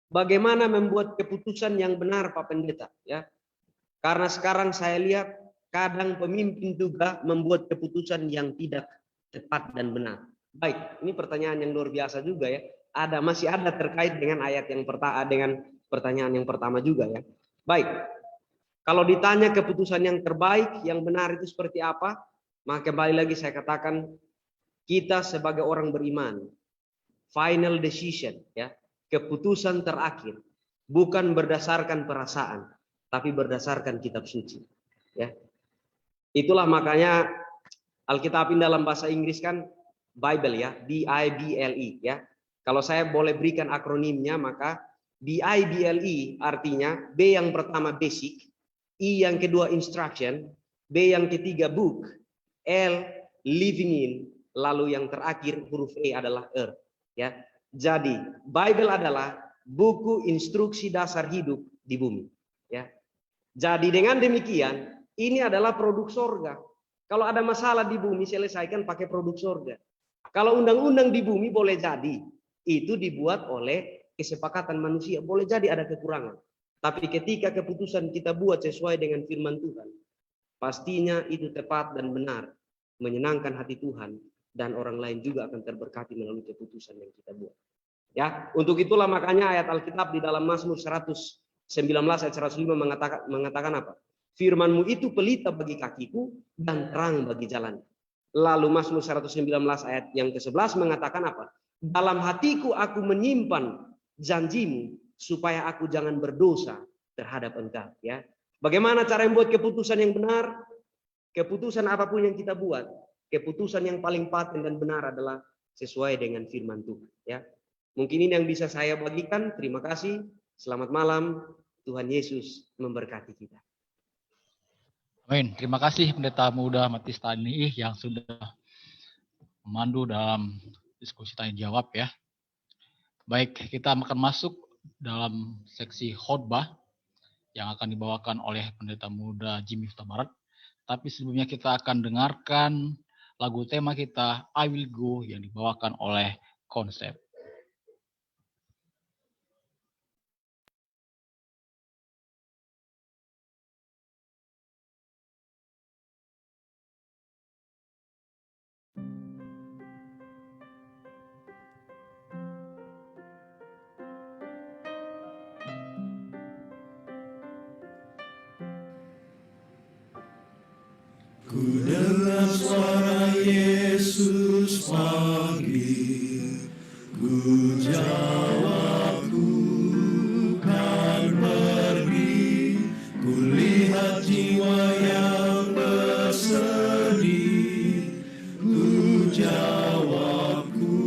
Bagaimana membuat keputusan yang benar, Pak Pendeta? Ya. Karena sekarang saya lihat kadang pemimpin juga membuat keputusan yang tidak tepat dan benar. Baik, ini pertanyaan yang luar biasa juga ya. Masih ada terkait dengan ayat yang pertama, dengan pertanyaan yang pertama juga ya. Baik, kalau ditanya keputusan yang terbaik, yang benar itu seperti apa? Maka kembali lagi saya katakan kita sebagai orang beriman, final decision ya, keputusan terakhir bukan berdasarkan perasaan, tapi berdasarkan kitab suci. Ya. Itulah makanya Alkitab dalam bahasa Inggris kan Bible ya, B-I-B-L-E ya. Kalau saya boleh berikan akronimnya, maka B-I-B-L-E artinya B yang pertama basic, I yang kedua instruction, B yang ketiga book, L living in, lalu yang terakhir huruf E adalah earth. Ya. Jadi Bible adalah buku instruksi dasar hidup di bumi. Ya. Jadi dengan demikian, ini adalah produk sorga. Kalau ada masalah di bumi, selesaikan pakai produk sorga. Kalau undang-undang di bumi boleh jadi, itu dibuat oleh kesepakatan manusia. Boleh jadi ada kekurangan. Tapi ketika keputusan kita buat sesuai dengan firman Tuhan, pastinya itu tepat dan benar, menyenangkan hati Tuhan, dan orang lain juga akan terberkati melalui keputusan yang kita buat. Ya, untuk itulah makanya ayat Alkitab di dalam Mazmur 119 ayat 105 mengatakan apa? Firman-Mu itu pelita bagi kakiku dan terang bagi jalan. Lalu Mazmur 119 ayat yang ke-11 mengatakan apa? Dalam hatiku aku menyimpan janji-Mu supaya aku jangan berdosa terhadap Engkau. Ya. Bagaimana cara membuat keputusan yang benar? Keputusan apapun yang kita buat, keputusan yang paling paten dan benar adalah sesuai dengan firman Tuhan. Ya. Mungkin ini yang bisa saya bagikan. Terima kasih. Selamat malam. Tuhan Yesus memberkati kita. Amin. Terima kasih Pendeta Muda Matius Tani yang sudah memandu dalam diskusi tanya jawab ya. Baik, kita akan masuk dalam seksi khotbah yang akan dibawakan oleh Pendeta Muda Jimmy Huta Barat. Tapi sebelumnya kita akan dengarkan lagu tema kita I Will Go yang dibawakan oleh Konsep. Ku dengar suara Yesus panggil, ku jawab ku kan pergi, ku lihat jiwa yang bersedih, ku jawab ku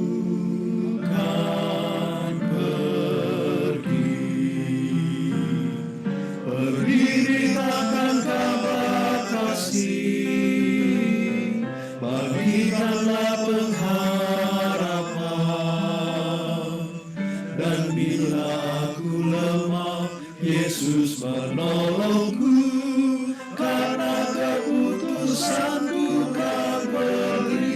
kan pergi. Pergi beritakan kabar kasih, bagikanlah pengharapan, dan bila aku lemah, Yesus menolongku, karena keputusanku kan beri.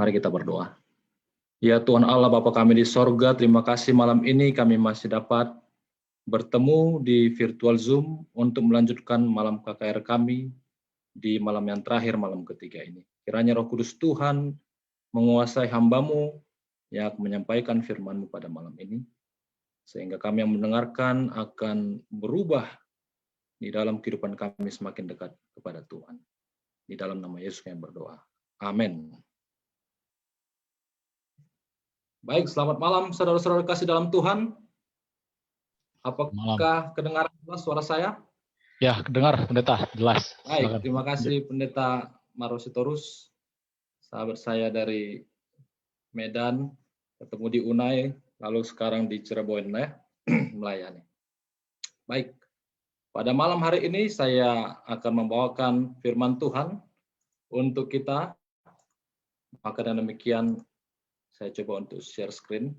Mari kita berdoa. Ya Tuhan Allah Bapa kami di sorga, terima kasih malam ini kami masih dapat bertemu di virtual Zoom untuk melanjutkan malam KKR kami di malam yang terakhir, malam ketiga ini. Kiranya Roh Kudus Tuhan menguasai hamba-Mu yang menyampaikan firman-Mu pada malam ini, sehingga kami yang mendengarkan akan berubah di dalam kehidupan kami semakin dekat kepada Tuhan. Di dalam nama Yesus kami berdoa. Amin. Baik, selamat malam saudara-saudara kasih dalam Tuhan. Apakah kedengaran jelas suara saya? Ya, kedengar Pendeta, jelas. Baik, Silakan. terima kasih Pendeta Marositorus, sahabat saya dari Medan, ketemu di Unai, lalu sekarang di Cirebon ya, melayani. Baik, pada malam hari ini saya akan membawakan firman Tuhan untuk kita. Maka dengan demikian saya coba untuk share screen.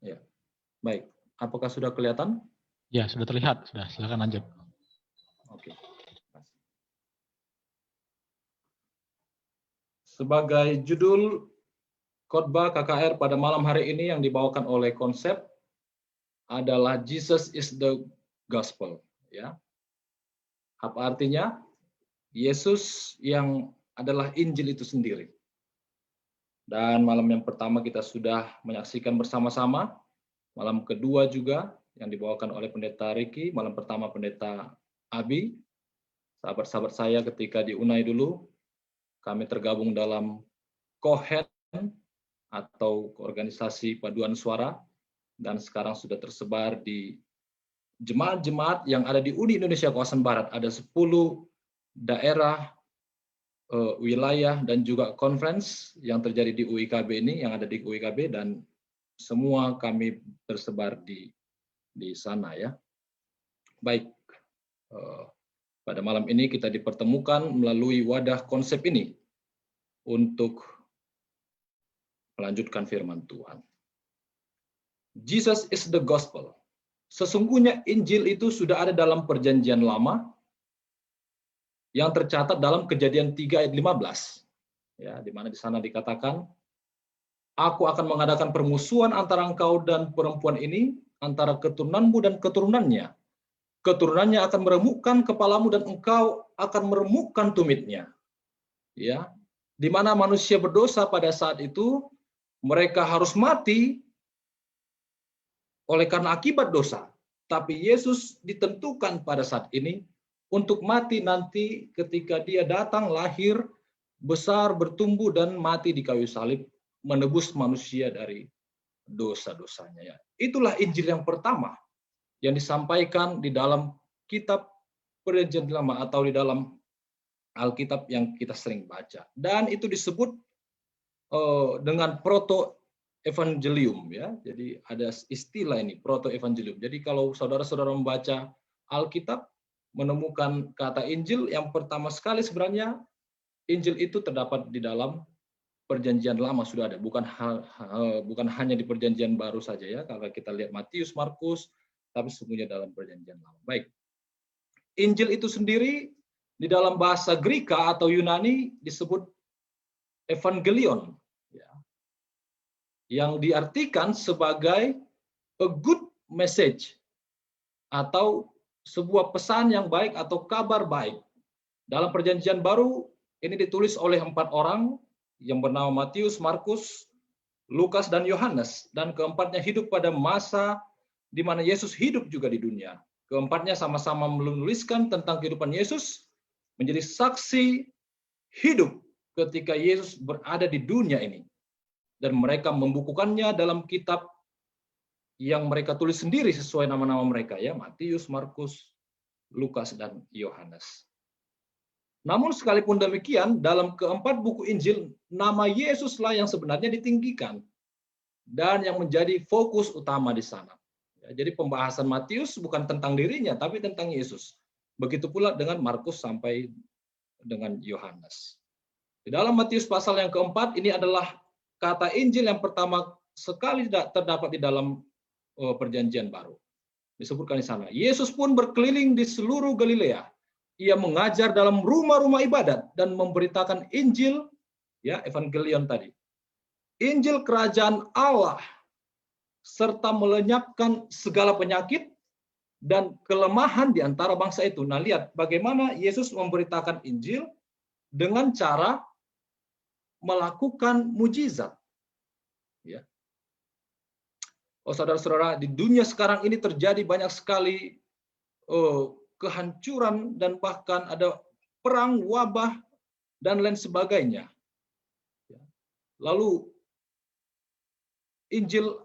Ya, baik. Apakah sudah kelihatan? Ya, sudah terlihat. Sudah, silakan lanjut. Oke. Sebagai judul khotbah KKR pada malam hari ini yang dibawakan oleh konsep adalah Jesus is the Gospel. Ya, apa artinya? Yesus yang adalah Injil itu sendiri. Dan malam yang pertama kita sudah menyaksikan bersama-sama. Malam kedua juga yang dibawakan oleh Pendeta Ricky. Malam pertama Pendeta Abi. Sahabat-sahabat saya ketika di Unai dulu, kami tergabung dalam Kohen atau organisasi paduan suara, dan sekarang sudah tersebar di jemaat-jemaat yang ada di Uni Indonesia Kawasan Barat. Ada 10 daerah, wilayah, dan juga conference yang terjadi di UIKB ini, yang ada di UIKB, dan semua kami tersebar di sana ya. Baik, pada malam ini kita dipertemukan melalui wadah konsep ini untuk melanjutkan firman Tuhan. Jesus is the gospel. Sesungguhnya Injil itu sudah ada dalam Perjanjian Lama yang tercatat dalam Kejadian 3 ayat 15. Ya, di mana di sana dikatakan, aku akan mengadakan permusuhan antara engkau dan perempuan ini, antara keturunanmu dan keturunannya. Keturunannya akan meremukkan kepalamu dan engkau akan meremukkan tumitnya. Ya, di mana manusia berdosa pada saat itu mereka harus mati oleh karena akibat dosa. Tapi Yesus ditentukan pada saat ini untuk mati nanti ketika dia datang, lahir, besar, bertumbuh, dan mati di kayu salib, menebus manusia dari dosa-dosanya. Ya. Itulah Injil yang pertama yang disampaikan di dalam kitab Perjanjian Lama atau di dalam Alkitab yang kita sering baca. Dan itu disebut dengan proto-evangelium. Ya. Jadi ada istilah ini, proto-evangelium. Jadi kalau saudara-saudara membaca Alkitab, menemukan kata Injil, yang pertama sekali sebenarnya Injil itu terdapat di dalam Perjanjian Lama sudah ada, bukan hanya di Perjanjian Baru saja ya. Kalau kita lihat Matius, Markus, tapi sesungguhnya dalam perjanjian lama. Baik. Injil itu sendiri di dalam bahasa Greka atau Yunani disebut evangelion, ya, yang diartikan sebagai a good message atau sebuah pesan yang baik atau kabar baik. Dalam perjanjian baru ini ditulis oleh 4 orang yang bernama Matius, Markus, Lukas, dan Yohanes, dan keempatnya hidup pada masa di mana Yesus hidup juga di dunia. Keempatnya sama-sama menuliskan tentang kehidupan Yesus, menjadi saksi hidup ketika Yesus berada di dunia ini. Dan mereka membukukannya dalam kitab yang mereka tulis sendiri sesuai nama-nama mereka, ya, Matius, Markus, Lukas, dan Yohanes. Namun sekalipun demikian, dalam keempat buku Injil, nama Yesuslah yang sebenarnya ditinggikan dan yang menjadi fokus utama di sana. Ya, jadi pembahasan Matius bukan tentang dirinya, tapi tentang Yesus. Begitu pula dengan Markus sampai dengan Yohanes. Di dalam Matius pasal yang keempat, ini adalah kata Injil yang pertama sekali terdapat di dalam perjanjian baru. Disebutkan di sana, Yesus pun berkeliling di seluruh Galilea. Ia mengajar dalam rumah-rumah ibadat dan memberitakan Injil, ya, evangelion tadi. Injil kerajaan Allah, serta melenyapkan segala penyakit dan kelemahan di antara bangsa itu. Nah, lihat bagaimana Yesus memberitakan Injil dengan cara melakukan mujizat. Ya. Oh, saudara-saudara, di dunia sekarang ini terjadi banyak sekali kehancuran dan bahkan ada perang, wabah, dan lain sebagainya. Lalu Injil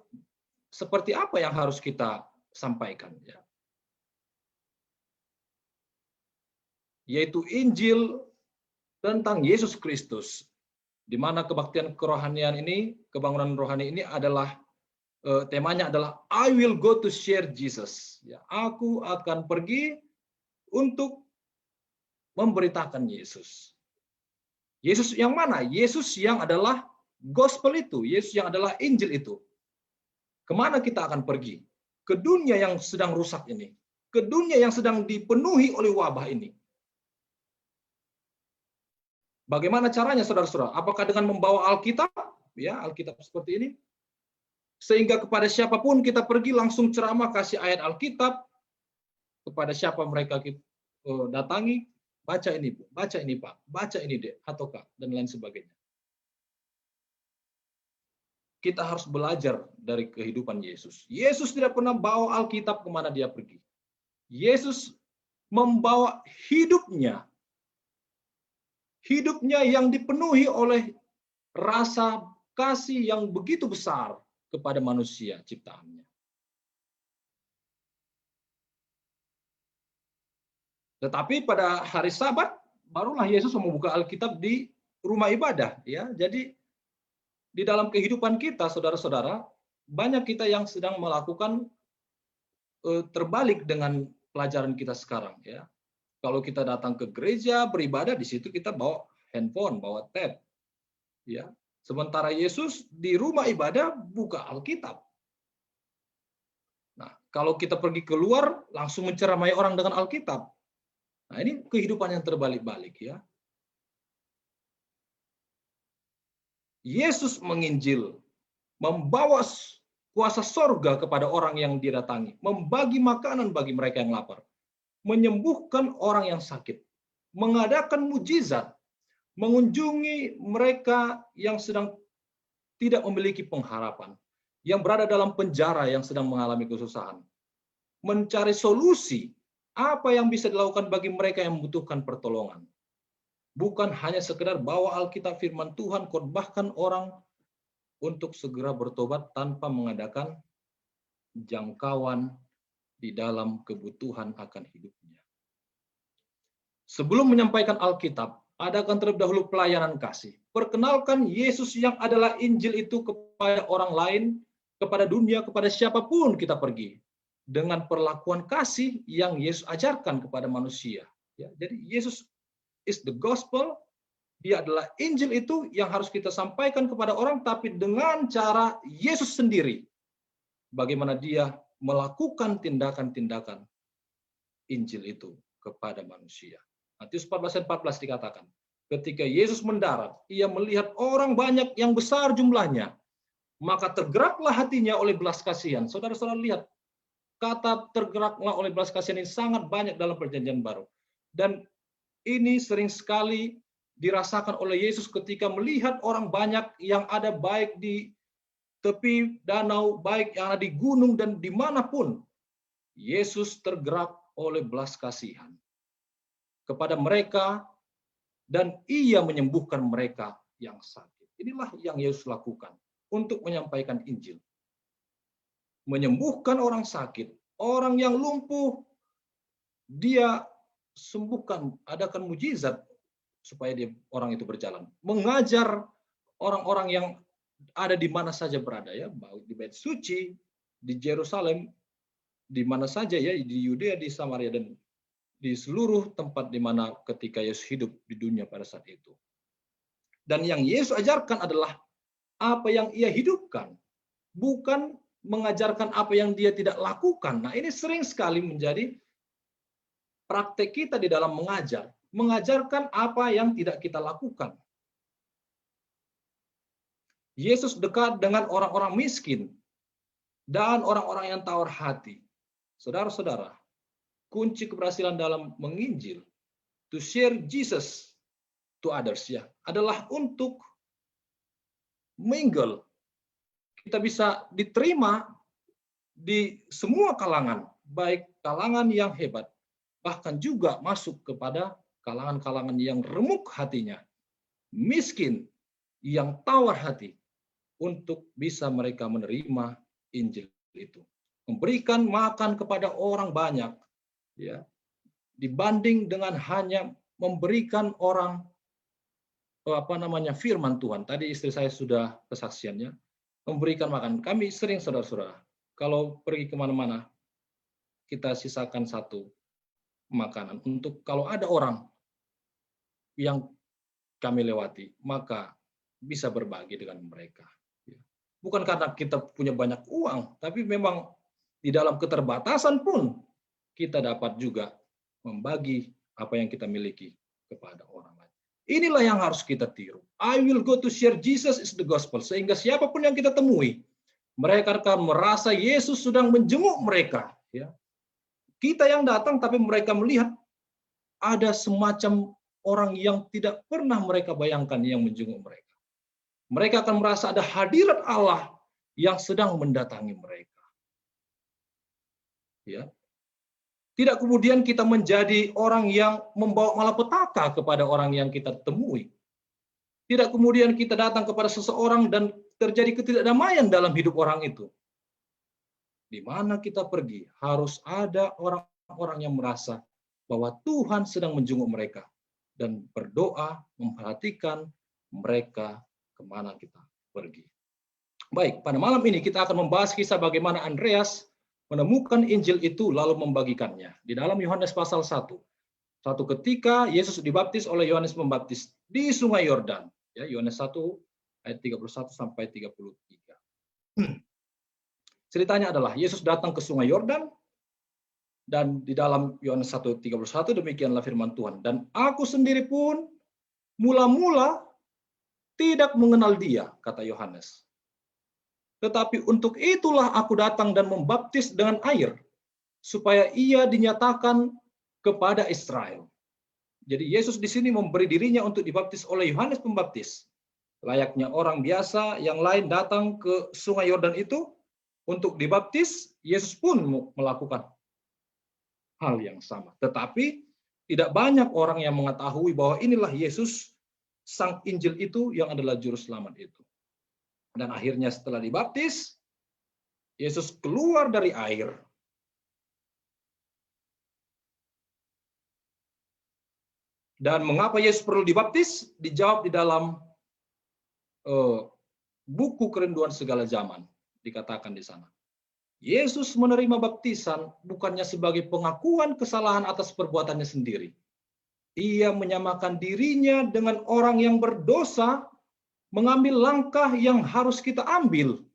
seperti apa yang harus kita sampaikan? Ya. Yaitu Injil tentang Yesus Kristus, di mana kebaktian kerohanian ini, kebangunan rohani ini adalah temanya adalah I will go to share Jesus. Ya, aku akan pergi untuk memberitakan Yesus. Yesus yang mana? Yesus yang adalah gospel itu, Yesus yang adalah Injil itu. Kemana kita akan pergi? Ke dunia yang sedang rusak ini, ke dunia yang sedang dipenuhi oleh wabah ini. Bagaimana caranya, saudara-saudara? Apakah dengan membawa Alkitab? Ya, Alkitab seperti ini. Sehingga kepada siapapun kita pergi langsung ceramah, kasih ayat Alkitab, kepada siapa mereka kita datangi, baca ini Bu, baca ini Pak, baca ini Dek, atau Kak, dan lain sebagainya. Kita harus belajar dari kehidupan Yesus. Yesus tidak pernah bawa Alkitab kemana dia pergi. Yesus membawa hidupnya. Hidupnya yang dipenuhi oleh rasa kasih yang begitu besar kepada manusia ciptaannya. Tetapi pada hari Sabat barulah Yesus membuka Alkitab di rumah ibadah, ya. Jadi di dalam kehidupan kita, saudara-saudara, banyak kita yang sedang melakukan terbalik dengan pelajaran kita sekarang, ya. Kalau kita datang ke gereja beribadah, di situ kita bawa handphone, bawa tab, ya. Sementara Yesus di rumah ibadah buka Alkitab. Nah, kalau kita pergi keluar langsung menceramai orang dengan Alkitab. Nah, ini kehidupan yang terbalik-balik, ya. Yesus menginjil, membawa kuasa sorga kepada orang yang didatangi, membagi makanan bagi mereka yang lapar, menyembuhkan orang yang sakit, mengadakan mujizat, mengunjungi mereka yang sedang tidak memiliki pengharapan, yang berada dalam penjara yang sedang mengalami kesusahan, mencari solusi apa yang bisa dilakukan bagi mereka yang membutuhkan pertolongan. Bukan hanya sekedar bawa Alkitab firman Tuhan, khotbahkan orang untuk segera bertobat tanpa mengadakan jangkauan di dalam kebutuhan akan hidupnya. Sebelum menyampaikan Alkitab, adakan terlebih dahulu pelayanan kasih. Perkenalkan Yesus yang adalah Injil itu kepada orang lain, kepada dunia, kepada siapapun kita pergi. Dengan perlakuan kasih yang Yesus ajarkan kepada manusia. Ya, jadi Yesus is the gospel, dia adalah Injil itu yang harus kita sampaikan kepada orang, tapi dengan cara Yesus sendiri. Bagaimana dia melakukan tindakan-tindakan Injil itu kepada manusia. Matius 14 ayat 14 dikatakan, ketika Yesus mendarat, ia melihat orang banyak yang besar jumlahnya, maka tergeraklah hatinya oleh belas kasihan. Saudara-saudara lihat, kata tergeraklah oleh belas kasihan ini sangat banyak dalam Perjanjian Baru. Dan ini sering sekali dirasakan oleh Yesus ketika melihat orang banyak yang ada baik di tepi danau, baik yang ada di gunung dan dimanapun. Yesus tergerak oleh belas kasihan kepada mereka dan ia menyembuhkan mereka yang sakit. Inilah yang Yesus lakukan untuk menyampaikan Injil. Menyembuhkan orang sakit, orang yang lumpuh, dia sembuhkan, adakan mujizat supaya orang itu berjalan. Mengajar orang-orang yang ada di mana saja berada, ya, baik di Bait Suci, di Yerusalem, di mana saja, ya, di Yudea, di Samaria, dan di seluruh tempat di mana ketika Yesus hidup di dunia pada saat itu. Dan yang Yesus ajarkan adalah apa yang ia hidupkan, bukan mengajarkan apa yang dia tidak lakukan. Nah, ini sering sekali menjadi praktek kita di dalam mengajar, mengajarkan apa yang tidak kita lakukan. Yesus dekat dengan orang-orang miskin dan orang-orang yang tawar hati. Saudara-saudara, kunci keberhasilan dalam menginjil, to share Jesus to others, ya, adalah untuk mingle. Kita bisa diterima di semua kalangan, baik kalangan yang hebat, bahkan juga masuk kepada kalangan-kalangan yang remuk hatinya, miskin, yang tawar hati, untuk bisa mereka menerima Injil itu. Memberikan makan kepada orang banyak, ya, dibanding dengan hanya memberikan orang firman Tuhan. Tadi istri saya sudah kesaksiannya, memberikan makan. Kami sering, saudara-saudara, kalau pergi kemana-mana, kita sisakan satu makanan untuk kalau ada orang yang kami lewati, maka bisa berbagi dengan mereka. Bukan karena kita punya banyak uang, tapi memang di dalam keterbatasan pun kita dapat juga membagi apa yang kita miliki kepada orang lain. Inilah yang harus kita tiru. I will go to share Jesus is the gospel. Sehingga siapapun yang kita temui, mereka akan merasa Yesus sedang menjenguk mereka. Ya. Kita yang datang, tapi mereka melihat ada semacam orang yang tidak pernah mereka bayangkan yang menjenguk mereka. Mereka akan merasa ada hadirat Allah yang sedang mendatangi mereka. Ya. Tidak kemudian kita menjadi orang yang membawa malapetaka kepada orang yang kita temui. Tidak kemudian kita datang kepada seseorang dan terjadi ketidakdamaian dalam hidup orang itu. Di mana kita pergi, harus ada orang-orang yang merasa bahwa Tuhan sedang menjenguk mereka dan berdoa memperhatikan mereka kemana kita pergi. Baik, pada malam ini kita akan membahas kisah bagaimana Andreas menemukan Injil itu lalu membagikannya. Di dalam Yohanes pasal 1. Suatu ketika Yesus dibaptis oleh Yohanes Pembaptis di Sungai Yordan. Ya, Yohanes 1 ayat 31 sampai 33. Ceritanya adalah Yesus datang ke Sungai Yordan dan di dalam Yohanes 1:31 demikianlah firman Tuhan. Dan aku sendiri pun mula-mula tidak mengenal dia, kata Yohanes. Tetapi untuk itulah aku datang dan membaptis dengan air, supaya ia dinyatakan kepada Israel. Jadi Yesus di sini memberi dirinya untuk dibaptis oleh Yohanes Pembaptis. Layaknya orang biasa yang lain datang ke Sungai Yordan itu untuk dibaptis, Yesus pun melakukan hal yang sama. Tetapi tidak banyak orang yang mengetahui bahwa inilah Yesus, Sang Injil itu yang adalah Juru Selamat itu. Dan akhirnya setelah dibaptis, Yesus keluar dari air. Dan mengapa Yesus perlu dibaptis? Dijawab di dalam buku Kerinduan Segala Zaman. Dikatakan di sana. Yesus menerima baptisan bukannya sebagai pengakuan kesalahan atas perbuatannya sendiri. Ia menyamakan dirinya dengan orang yang berdosa, mengambil langkah yang harus kita ambil,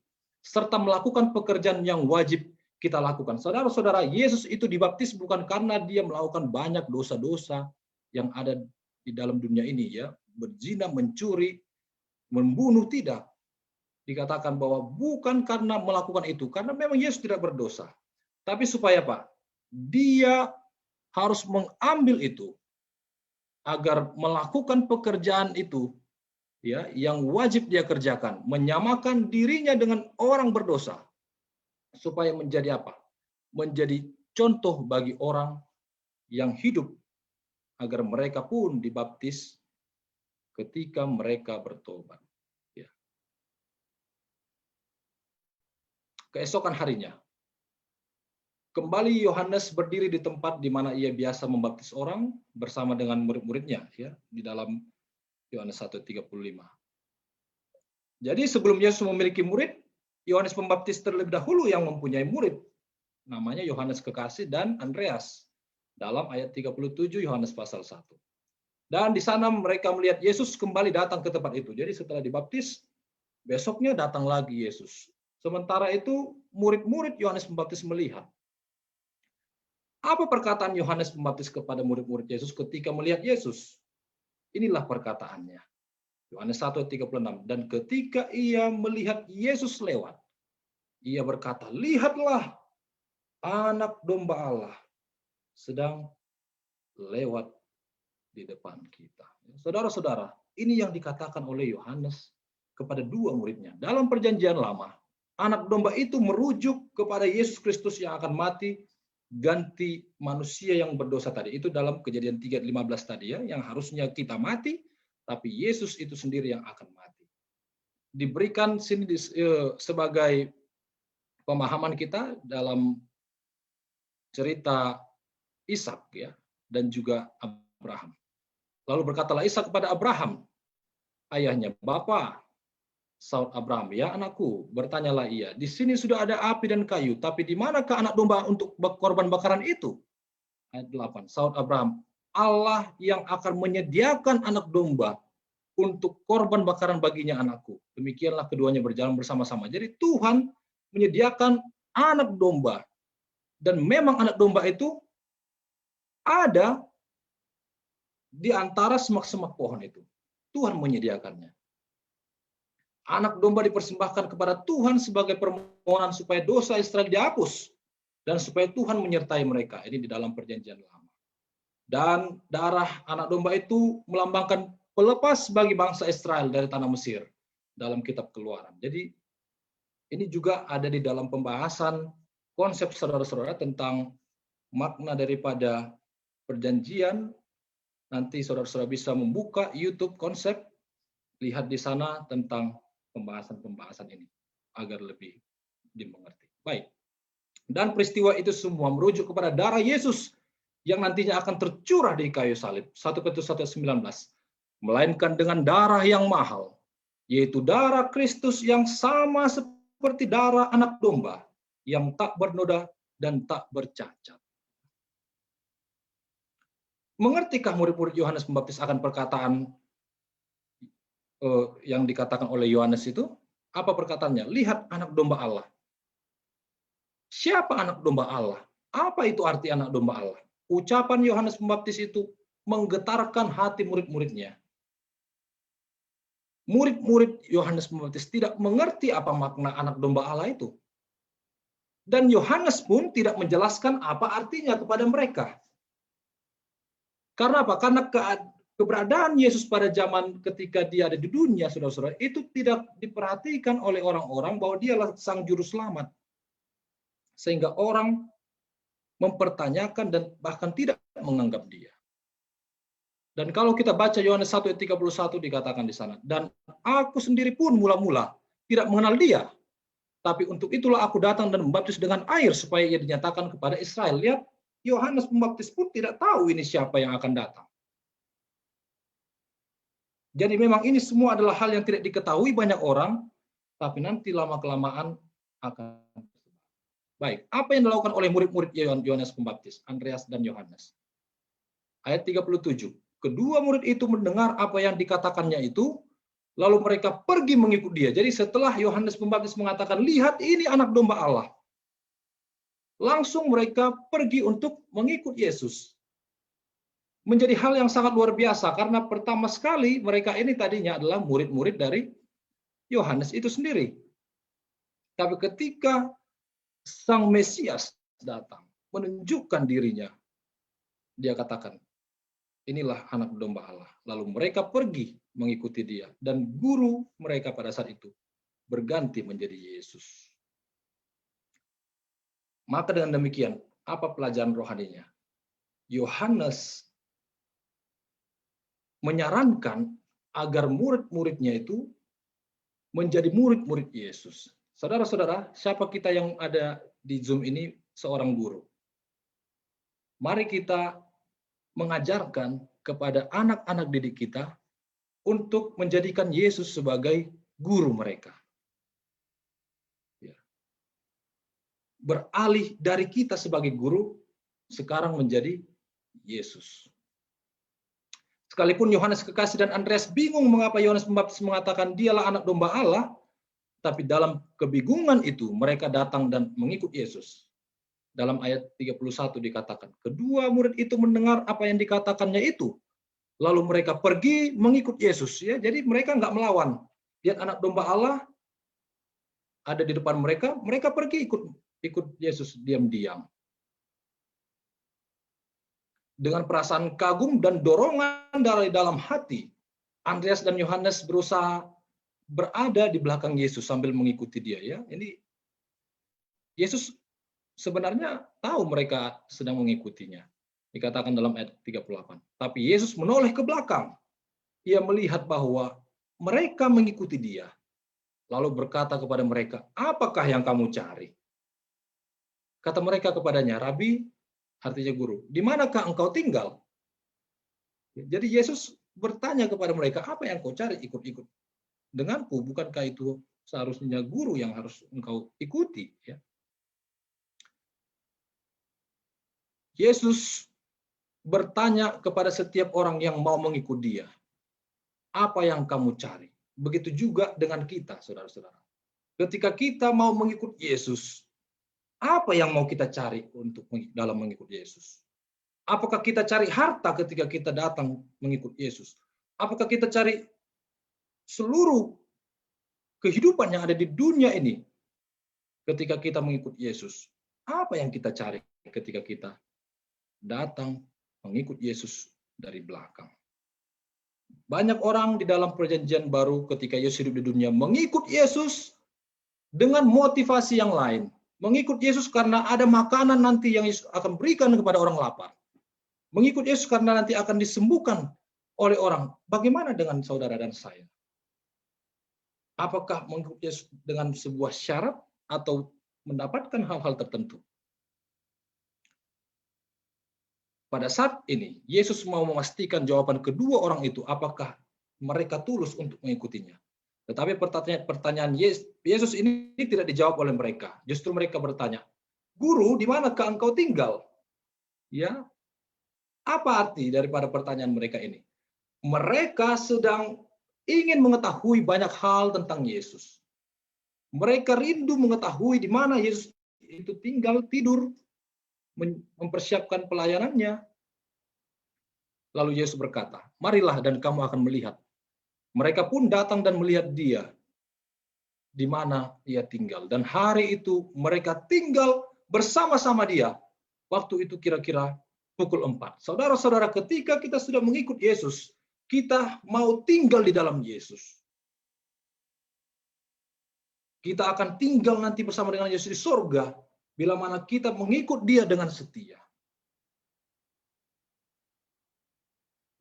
serta melakukan pekerjaan yang wajib kita lakukan. Saudara-saudara, Yesus itu dibaptis bukan karena dia melakukan banyak dosa-dosa yang ada di dalam dunia ini, ya, berzina, mencuri, membunuh, tidak. Dikatakan bahwa bukan karena melakukan itu, karena memang Yesus tidak berdosa. Tapi supaya apa? Dia harus mengambil itu agar melakukan pekerjaan itu, ya, yang wajib dia kerjakan, menyamakan dirinya dengan orang berdosa, supaya menjadi apa? Menjadi contoh bagi orang yang hidup, agar mereka pun dibaptis ketika mereka bertobat. Ya. Keesokan harinya, kembali Yohanes berdiri di tempat di mana ia biasa membaptis orang bersama dengan murid-muridnya, ya, di dalam Yohanes 1:35. Jadi sebelum Yesus memiliki murid, Yohanes Pembaptis terlebih dahulu yang mempunyai murid. Namanya Yohanes Kekasih dan Andreas. Dalam ayat 37 Yohanes pasal 1. Dan di sana mereka melihat Yesus kembali datang ke tempat itu. Jadi setelah dibaptis, besoknya datang lagi Yesus. Sementara itu murid-murid Yohanes Pembaptis melihat. Apa perkataan Yohanes Pembaptis kepada murid-murid Yesus ketika melihat Yesus? Inilah perkataannya. Yohanes 1:36. Dan ketika ia melihat Yesus lewat, ia berkata, lihatlah anak domba Allah sedang lewat di depan kita. Saudara-saudara, ini yang dikatakan oleh Yohanes kepada dua muridnya. Dalam perjanjian lama, anak domba itu merujuk kepada Yesus Kristus yang akan mati ganti manusia yang berdosa tadi. Itu dalam Kejadian 3:15 tadi, ya, yang harusnya kita mati, tapi Yesus itu sendiri yang akan mati. Diberikan sini sebagai pemahaman kita dalam cerita Ishak, ya, dan juga Abraham. Lalu berkatalah Ishak kepada Abraham, ayahnya, "Bapa." Saud Abraham, "Ya anakku," bertanyalah ia, "di sini sudah ada api dan kayu, tapi di manakah anak domba untuk korban bakaran itu?" Ayat 8. Saud Abraham, "Allah yang akan menyediakan anak domba untuk korban bakaran baginya anakku." Demikianlah keduanya berjalan bersama-sama. Jadi Tuhan menyediakan anak domba. Dan memang anak domba itu ada di antara semak-semak pohon itu. Tuhan menyediakannya. Anak domba dipersembahkan kepada Tuhan sebagai permohonan supaya dosa Israel dihapus dan supaya Tuhan menyertai mereka. Ini di dalam perjanjian lama. Dan darah anak domba itu melambangkan pelepas bagi bangsa Israel dari tanah Mesir dalam kitab Keluaran. Jadi ini juga ada di dalam pembahasan konsep saudara-saudara tentang makna daripada perjanjian. Nanti saudara-saudara bisa membuka YouTube konsep, lihat di sana tentang pembahasan-pembahasan ini agar lebih dimengerti. Baik. Dan peristiwa itu semua merujuk kepada darah Yesus yang nantinya akan tercurah di kayu salib. 1 Petrus 1:19. Melainkan dengan darah yang mahal, yaitu darah Kristus yang sama seperti darah anak domba yang tak bernoda dan tak bercacat. Mengertikah murid-murid Yohanes Pembaptis akan perkataan yang dikatakan oleh Yohanes itu? Apa perkataannya? Lihat anak domba Allah. Siapa anak domba Allah? Apa itu arti anak domba Allah? Ucapan Yohanes Pembaptis itu menggetarkan hati murid-muridnya. Murid-murid Yohanes Pembaptis tidak mengerti apa makna anak domba Allah itu. Dan Yohanes pun tidak menjelaskan apa artinya kepada mereka. Karena apa? Karena keberadaan Yesus pada zaman ketika dia ada di dunia, saudara-saudara, itu tidak diperhatikan oleh orang-orang bahwa dialah sang juru selamat. Sehingga orang mempertanyakan dan bahkan tidak menganggap dia. Dan kalau kita baca Yohanes 1:31 dikatakan di sana, dan aku sendiri pun mula-mula tidak mengenal dia. Tapi untuk itulah aku datang dan membaptis dengan air supaya ia dinyatakan kepada Israel. Lihat, Yohanes Pembaptis pun tidak tahu ini siapa yang akan datang. Jadi memang ini semua adalah hal yang tidak diketahui banyak orang, tapi nanti lama-kelamaan akan. Baik, apa yang dilakukan oleh murid-murid Yohanes Pembaptis, Andreas dan Yohanes? Ayat 37. Kedua murid itu mendengar apa yang dikatakannya itu, lalu mereka pergi mengikut dia. Jadi setelah Yohanes Pembaptis mengatakan, lihat ini anak domba Allah. langsung mereka pergi untuk mengikut Yesus. Menjadi hal yang sangat luar biasa karena pertama sekali mereka ini tadinya adalah murid-murid dari Yohanes itu sendiri. Tapi ketika Sang Mesias datang, menunjukkan dirinya, dia katakan, inilah anak domba Allah. Lalu mereka pergi mengikuti dia. Dan guru mereka pada saat itu berganti menjadi Yesus. Maka dengan demikian, apa pelajaran rohaninya? Yohanes menyarankan agar murid-muridnya itu menjadi murid-murid Yesus. Saudara-saudara, siapa kita yang ada di Zoom ini seorang guru? Mari kita mengajarkan kepada anak-anak didik kita untuk menjadikan Yesus sebagai guru mereka. Beralih dari kita sebagai guru, sekarang menjadi Yesus. Sekalipun Yohanes Kekasih dan Andreas bingung mengapa Yohanes Pembaptis mengatakan dialah anak domba Allah, tapi dalam kebingungan itu mereka datang dan mengikut Yesus. Dalam ayat 31 dikatakan, kedua murid itu mendengar apa yang dikatakannya itu, lalu mereka pergi mengikut Yesus. Ya, jadi mereka nggak melawan. Lihat anak domba Allah ada di depan mereka, mereka pergi ikut Yesus diam-diam. Dengan perasaan kagum dan dorongan dari dalam hati, Andreas dan Yohanes berusaha berada di belakang Yesus sambil mengikuti dia. Ya, ini Yesus sebenarnya tahu mereka sedang mengikutinya. Dikatakan dalam ayat 38. Tapi Yesus menoleh ke belakang. Ia melihat bahwa mereka mengikuti dia. Lalu berkata kepada mereka, apakah yang kamu cari? Kata mereka kepadanya, Rabi, artinya guru, di manakah engkau tinggal? Jadi Yesus bertanya kepada mereka, apa yang kau cari ikut-ikut denganku? Bukankah itu seharusnya guru yang harus engkau ikuti? Ya. Yesus bertanya kepada setiap orang yang mau mengikut dia, apa yang kamu cari? Begitu juga dengan kita, saudara-saudara. Ketika kita mau mengikut Yesus, apa yang mau kita cari untuk dalam mengikut Yesus? Apakah kita cari harta ketika kita datang mengikut Yesus? Apakah kita cari seluruh kehidupan yang ada di dunia ini ketika kita mengikut Yesus? Apa yang kita cari ketika kita datang mengikut Yesus dari belakang? Banyak orang di dalam perjanjian baru ketika Yesus hidup di dunia mengikut Yesus dengan motivasi yang lain. Mengikut Yesus karena ada makanan nanti yang Yesus akan berikan kepada orang lapar. Mengikut Yesus karena nanti akan disembuhkan oleh orang. Bagaimana dengan saudara dan saya? Apakah mengikut Yesus dengan sebuah syarat atau mendapatkan hal-hal tertentu? Pada saat ini, Yesus mau memastikan jawaban kedua orang itu, apakah mereka tulus untuk mengikutinya. Tetapi pertanyaan Yesus ini tidak dijawab oleh mereka. Justru mereka bertanya, Guru, di manakah engkau tinggal? Ya, apa arti daripada pertanyaan mereka ini? Mereka sedang ingin mengetahui banyak hal tentang Yesus. Mereka rindu mengetahui di mana Yesus itu tinggal, tidur, mempersiapkan pelayanannya. Lalu Yesus berkata, marilah dan kamu akan melihat. Mereka pun datang dan melihat dia, di mana ia tinggal. Dan hari itu mereka tinggal bersama-sama dia. Waktu itu kira-kira pukul 4. Saudara-saudara, ketika kita sudah mengikut Yesus, kita mau tinggal di dalam Yesus. Kita akan tinggal nanti bersama dengan Yesus di surga, bila mana kita mengikut dia dengan setia.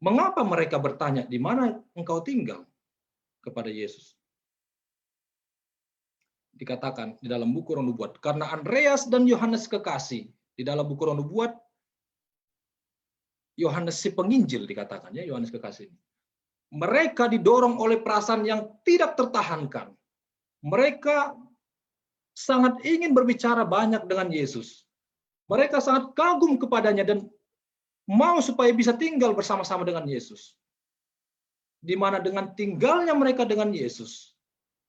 Mengapa mereka bertanya, di mana engkau tinggal? Kepada Yesus. Dikatakan di dalam buku Roh Nubuat, karena Andreas dan Yohanes Kekasih, di dalam buku Roh Nubuat, Yohanes si penginjil dikatakan, ya, Yohanes Kekasih. Mereka didorong oleh perasaan yang tidak tertahankan. Mereka sangat ingin berbicara banyak dengan Yesus. Mereka sangat kagum kepadanya dan mau supaya bisa tinggal bersama-sama dengan Yesus. Di mana dengan tinggalnya mereka dengan Yesus,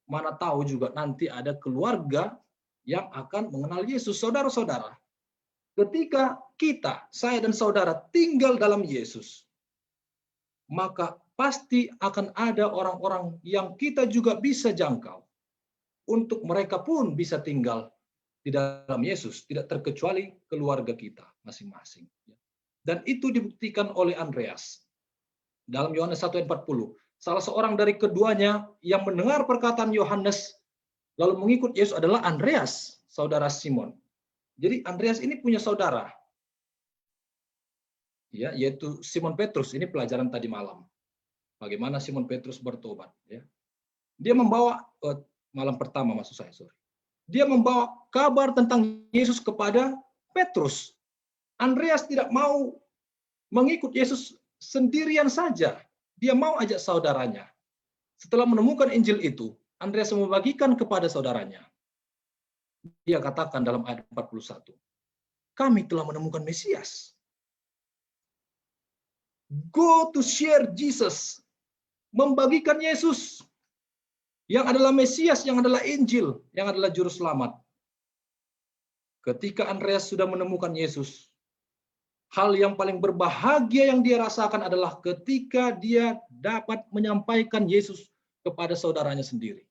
mana tahu juga nanti ada keluarga yang akan mengenal Yesus. Saudara-saudara, ketika kita, saya dan saudara tinggal dalam Yesus, maka pasti akan ada orang-orang yang kita juga bisa jangkau. Untuk mereka pun bisa tinggal di dalam Yesus, tidak terkecuali keluarga kita masing-masing. Dan itu dibuktikan oleh Andreas. Dalam Yohanes 1 ayat 40, salah seorang dari keduanya yang mendengar perkataan Yohanes lalu mengikut Yesus adalah Andreas, saudara Simon. Jadi Andreas ini punya saudara, ya, yaitu Simon Petrus. Ini pelajaran tadi malam. Bagaimana Simon Petrus bertobat. Ya. Dia membawa, malam pertama maksud saya, sorry. Dia membawa kabar tentang Yesus kepada Petrus. Andreas tidak mau mengikut Yesus sendirian saja. Dia mau ajak saudaranya. Setelah menemukan Injil itu, Andreas membagikan kepada saudaranya. Dia katakan dalam ayat 41, kami telah menemukan Mesias. Go to share Jesus. Membagikan Yesus. Yang adalah Mesias, yang adalah Injil, yang adalah Juru Selamat. Ketika Andreas sudah menemukan Yesus, hal yang paling berbahagia yang dia rasakan adalah ketika dia dapat menyampaikan Yesus kepada saudaranya sendiri.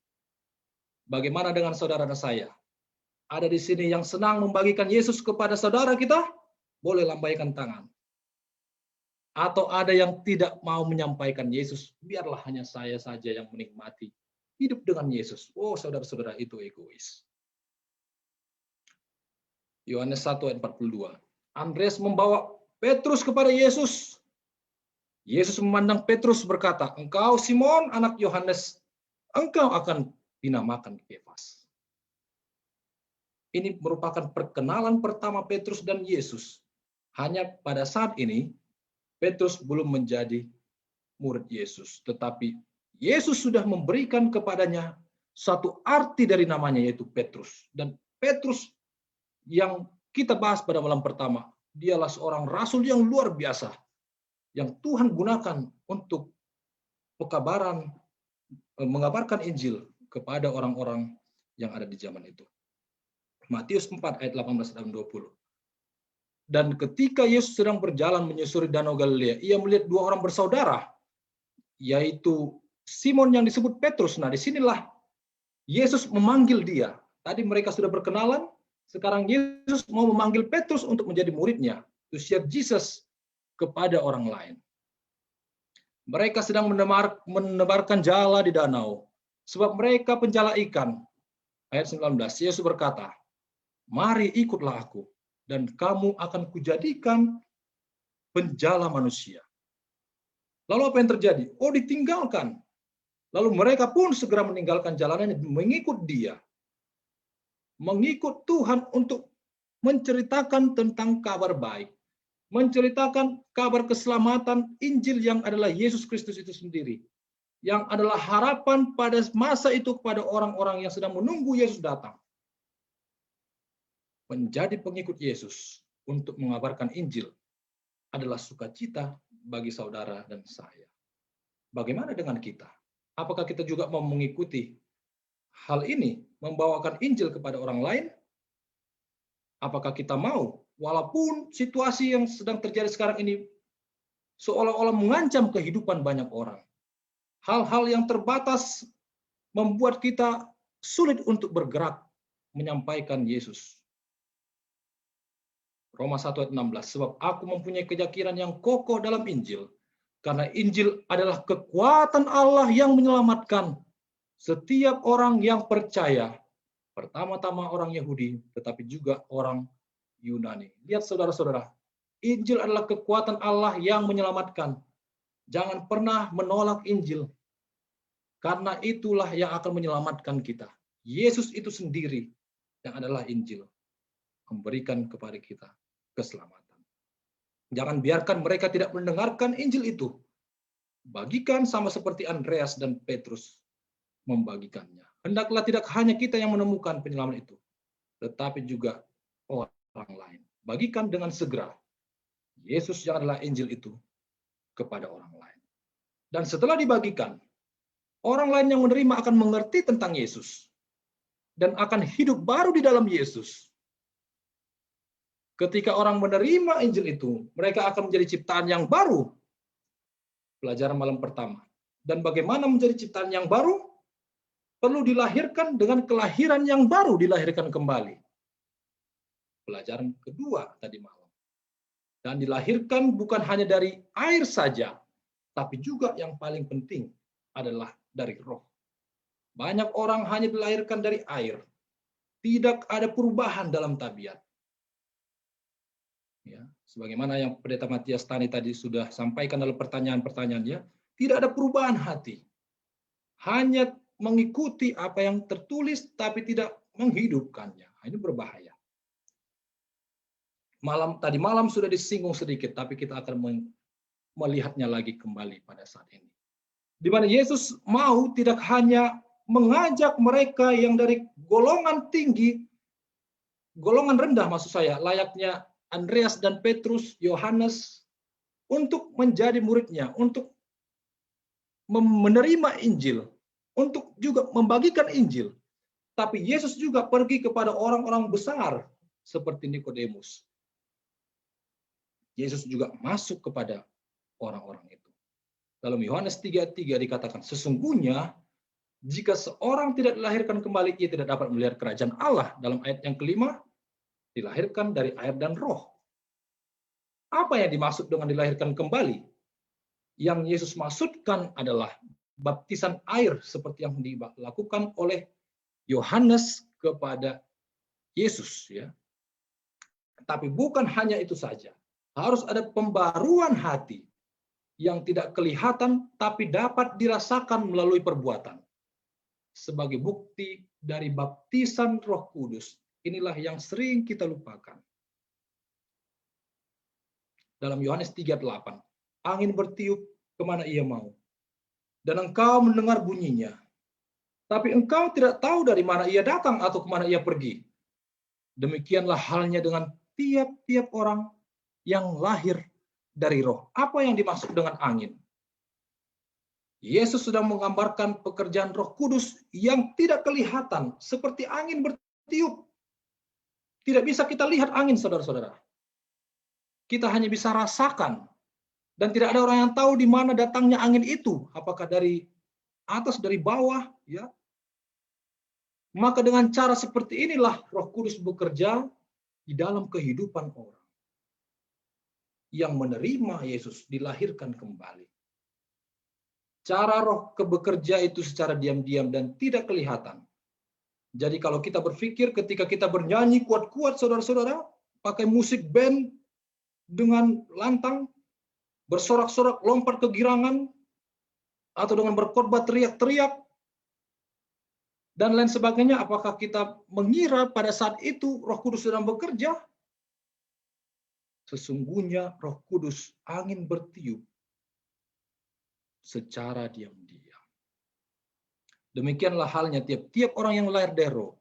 Bagaimana dengan saudara dan saya? Ada di sini yang senang membagikan Yesus kepada saudara kita? Boleh lambaikan tangan. Atau ada yang tidak mau menyampaikan Yesus? Biarlah hanya saya saja yang menikmati hidup dengan Yesus. Oh, saudara-saudara, itu egois. Yohanes 1 ayat 42. Andreas membawa Petrus kepada Yesus. Yesus memandang Petrus berkata, engkau Simon anak Yohanes, engkau akan dinamakan Kefas. Ini merupakan perkenalan pertama Petrus dan Yesus. Hanya pada saat ini, Petrus belum menjadi murid Yesus. Tetapi Yesus sudah memberikan kepadanya satu arti dari namanya, yaitu Petrus. Dan Petrus yang kita bahas pada malam pertama, dialah seorang rasul yang luar biasa, yang Tuhan gunakan untuk mengabarkan Injil kepada orang-orang yang ada di zaman itu. Matius 4 ayat 18 dan 20. Dan ketika Yesus sedang berjalan menyusuri Danau Galilea, ia melihat dua orang bersaudara, yaitu Simon yang disebut Petrus. Nah, disinilah Yesus memanggil dia. Tadi mereka sudah berkenalan, sekarang Yesus mau memanggil Petrus untuk menjadi muridnya, to share Jesus kepada orang lain. Mereka sedang menebarkan jala di danau, sebab mereka penjala ikan. Ayat 19, Yesus berkata, mari ikutlah aku, dan kamu akan kujadikan penjala manusia. Lalu apa yang terjadi? Oh, ditinggalkan. Lalu mereka pun segera meninggalkan jalanannya, mengikut dia. Mengikut Tuhan untuk menceritakan tentang kabar baik. Menceritakan kabar keselamatan Injil yang adalah Yesus Kristus itu sendiri. Yang adalah harapan pada masa itu kepada orang-orang yang sedang menunggu Yesus datang. Menjadi pengikut Yesus untuk mengabarkan Injil adalah sukacita bagi saudara dan saya. Bagaimana dengan kita? Apakah kita juga mau mengikuti hal ini, membawakan Injil kepada orang lain? Apakah kita mau, walaupun situasi yang sedang terjadi sekarang ini seolah-olah mengancam kehidupan banyak orang. Hal-hal yang terbatas membuat kita sulit untuk bergerak menyampaikan Yesus. Roma 1 ayat 16, sebab aku mempunyai keyakinan yang kokoh dalam Injil, karena Injil adalah kekuatan Allah yang menyelamatkan setiap orang yang percaya, pertama-tama orang Yahudi, tetapi juga orang Yunani. Lihat saudara-saudara, Injil adalah kekuatan Allah yang menyelamatkan. Jangan pernah menolak Injil, karena itulah yang akan menyelamatkan kita. Yesus itu sendiri yang adalah Injil, memberikan kepada kita keselamatan. Jangan biarkan mereka tidak mendengarkan Injil itu. Bagikan sama seperti Andreas dan Petrus membagikannya. Hendaklah tidak hanya kita yang menemukan penyelamat itu, tetapi juga orang lain. Bagikan dengan segera Yesus yang adalah Injil itu kepada orang lain. Dan setelah dibagikan, orang lain yang menerima akan mengerti tentang Yesus dan akan hidup baru di dalam Yesus. Ketika orang menerima Injil itu, mereka akan menjadi ciptaan yang baru. Pelajaran malam pertama. Dan bagaimana menjadi ciptaan yang baru? Perlu dilahirkan dengan kelahiran yang baru, dilahirkan kembali. Pelajaran kedua tadi malam. Dan dilahirkan bukan hanya dari air saja, tapi juga yang paling penting adalah dari roh. Banyak orang hanya dilahirkan dari air. Tidak ada perubahan dalam tabiat. Ya, sebagaimana yang Pendeta Matias Tani tadi sudah sampaikan dalam pertanyaan-pertanyaannya, tidak ada perubahan hati. Hanya mengikuti apa yang tertulis tapi tidak menghidupkannya. Ini berbahaya. Tadi malam sudah disinggung sedikit, tapi kita akan melihatnya lagi kembali pada saat ini. Di mana Yesus mau tidak hanya mengajak mereka yang dari golongan tinggi, golongan rendah maksud saya, layaknya Andreas dan Petrus, Yohanes, untuk menjadi muridnya, untuk menerima Injil, untuk juga membagikan Injil. Tapi Yesus juga pergi kepada orang-orang besar seperti Nikodemus. Yesus juga masuk kepada orang-orang itu. Dalam Yohanes 3:3 dikatakan, sesungguhnya jika seorang tidak dilahirkan kembali, ia tidak dapat melihat kerajaan Allah. Dalam ayat yang kelima, dilahirkan dari air dan roh. Apa yang dimaksud dengan dilahirkan kembali? Yang Yesus maksudkan adalah baptisan air seperti yang dilakukan oleh Yohanes kepada Yesus, ya. Tapi bukan hanya itu saja. Harus ada pembaruan hati yang tidak kelihatan tapi dapat dirasakan melalui perbuatan. Sebagai bukti dari baptisan Roh Kudus, inilah yang sering kita lupakan. Dalam Yohanes 3:8, angin bertiup kemana ia mau, dan engkau mendengar bunyinya, tapi engkau tidak tahu dari mana ia datang atau kemana ia pergi. Demikianlah halnya dengan tiap-tiap orang yang lahir dari roh. Apa yang dimaksud dengan angin? Yesus sudah menggambarkan pekerjaan Roh Kudus yang tidak kelihatan, seperti angin bertiup. Tidak bisa kita lihat angin, saudara-saudara. Kita hanya bisa rasakan. Dan tidak ada orang yang tahu di mana datangnya angin itu. Apakah dari atas, dari bawah, ya. Maka dengan cara seperti inilah Roh Kudus bekerja di dalam kehidupan orang yang menerima Yesus, dilahirkan kembali. Cara Roh bekerja itu secara diam-diam dan tidak kelihatan. Jadi kalau kita berpikir ketika kita bernyanyi kuat-kuat, saudara-saudara, pakai musik band dengan lantang, bersorak-sorak, lompat ke girangan, atau dengan berkhotbah teriak-teriak, dan lain sebagainya, apakah kita mengira pada saat itu Roh Kudus sedang bekerja? Sesungguhnya Roh Kudus angin bertiup secara diam-diam. Demikianlah halnya tiap-tiap orang yang lahir dari roh,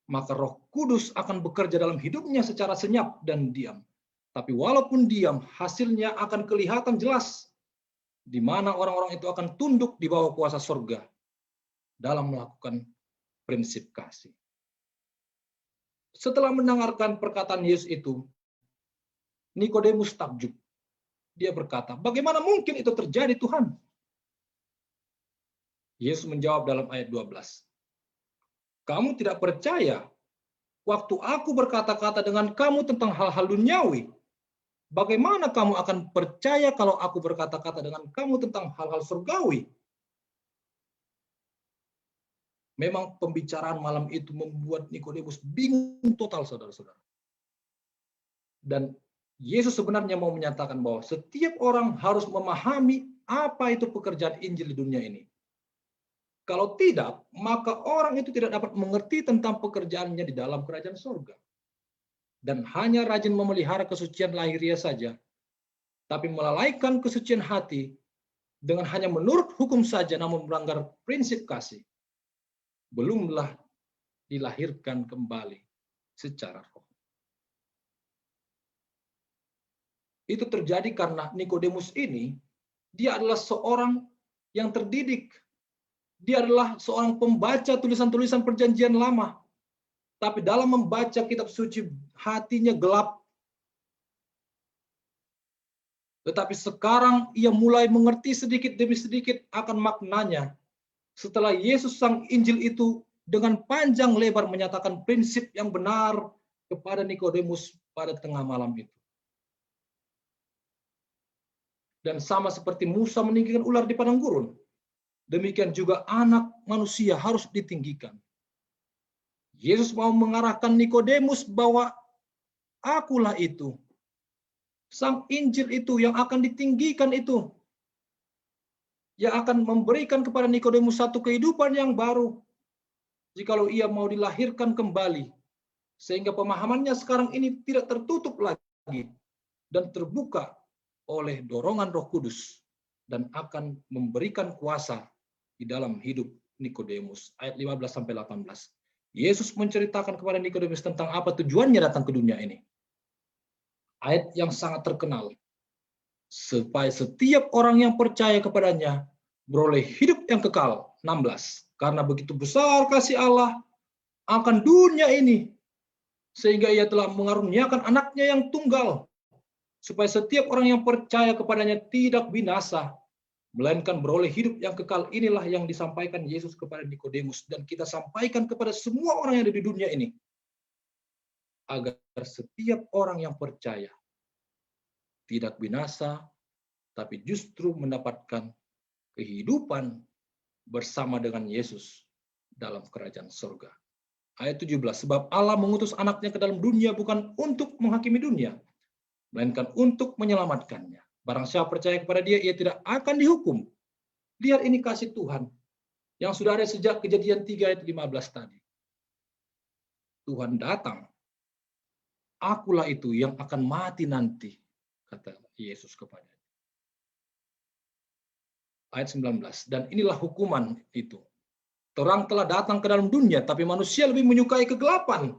maka Roh Kudus akan bekerja dalam hidupnya secara senyap dan diam. Tapi walaupun diam, hasilnya akan kelihatan jelas di mana orang-orang itu akan tunduk di bawah kuasa surga dalam melakukan prinsip kasih. Setelah mendengarkan perkataan Yesus itu, Nikodemus takjub. Dia berkata, bagaimana mungkin itu terjadi, Tuhan? Yesus menjawab dalam ayat 12. Kamu tidak percaya waktu aku berkata-kata dengan kamu tentang hal-hal duniawi. Bagaimana kamu akan percaya kalau aku berkata-kata dengan kamu tentang hal-hal surgawi? Memang pembicaraan malam itu membuat Nikodemus bingung total, saudara-saudara. Dan Yesus sebenarnya mau menyatakan bahwa setiap orang harus memahami apa itu pekerjaan Injil di dunia ini. Kalau tidak, maka orang itu tidak dapat mengerti tentang pekerjaannya di dalam kerajaan surga. Dan hanya rajin memelihara kesucian lahiriah saja, tapi melalaikan kesucian hati dengan hanya menurut hukum saja namun melanggar prinsip kasih, belumlah dilahirkan kembali secara roh. Itu terjadi karena Nikodemus ini, dia adalah seorang yang terdidik. Dia adalah seorang pembaca tulisan-tulisan perjanjian lama. Tapi dalam membaca kitab suci, hatinya gelap. Tetapi sekarang ia mulai mengerti sedikit demi sedikit akan maknanya. Setelah Yesus Sang Injil itu dengan panjang lebar menyatakan prinsip yang benar kepada Nikodemus pada tengah malam itu. Dan sama seperti Musa meninggikan ular di padang gurun, demikian juga Anak Manusia harus ditinggikan. Yesus mau mengarahkan Nikodemus bahwa akulah itu. Sang Injil itu yang akan ditinggikan itu. Yang akan memberikan kepada Nikodemus satu kehidupan yang baru. Jikalau ia mau dilahirkan kembali. Sehingga pemahamannya sekarang ini tidak tertutup lagi. Dan terbuka oleh dorongan Roh Kudus. Dan akan memberikan kuasa di dalam hidup Nikodemus. Ayat 15-18. Yesus menceritakan kepada Nikodemus tentang apa tujuannya datang ke dunia ini. Ayat yang sangat terkenal. Supaya setiap orang yang percaya kepadanya beroleh hidup yang kekal. 16. Karena begitu besar kasih Allah akan dunia ini, sehingga ia telah mengaruniakan anaknya yang tunggal, supaya setiap orang yang percaya kepadanya tidak binasa, melainkan beroleh hidup yang kekal. Inilah yang disampaikan Yesus kepada Nikodemus, dan kita sampaikan kepada semua orang yang ada di dunia ini, agar setiap orang yang percaya tidak binasa, tapi justru mendapatkan kehidupan bersama dengan Yesus dalam kerajaan surga. Ayat 17, sebab Allah mengutus anaknya ke dalam dunia bukan untuk menghakimi dunia, melainkan untuk menyelamatkannya. Barang siapa percaya kepada dia, ia tidak akan dihukum. Lihat ini kasih Tuhan yang sudah ada sejak Kejadian 3 ayat 15 tadi. Tuhan datang. Akulah itu yang akan mati nanti, kata Yesus kepadanya. Ayat 19, dan inilah hukuman itu. Terang telah datang ke dalam dunia, tapi manusia lebih menyukai kegelapan.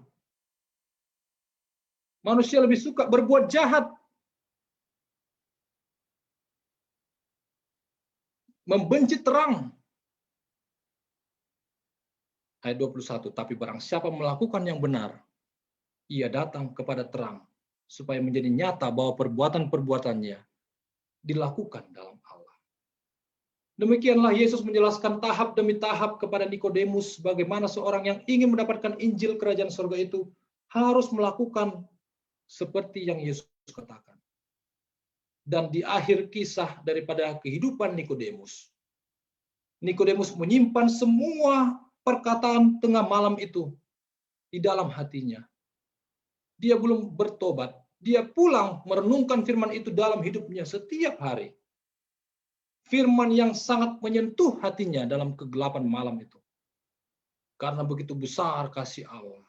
Manusia lebih suka berbuat jahat, membenci terang. Ayat 21, tapi barang siapa melakukan yang benar, ia datang kepada terang, supaya menjadi nyata bahwa perbuatan-perbuatannya dilakukan dalam Allah. Demikianlah Yesus menjelaskan tahap demi tahap kepada Nikodemus bagaimana seorang yang ingin mendapatkan Injil Kerajaan Surga itu harus melakukan seperti yang Yesus katakan. Dan di akhir kisah daripada kehidupan Nikodemus, Nikodemus menyimpan semua perkataan tengah malam itu di dalam hatinya. Dia belum bertobat. Dia pulang merenungkan firman itu dalam hidupnya setiap hari. Firman yang sangat menyentuh hatinya dalam kegelapan malam itu. Karena begitu besar kasih Allah.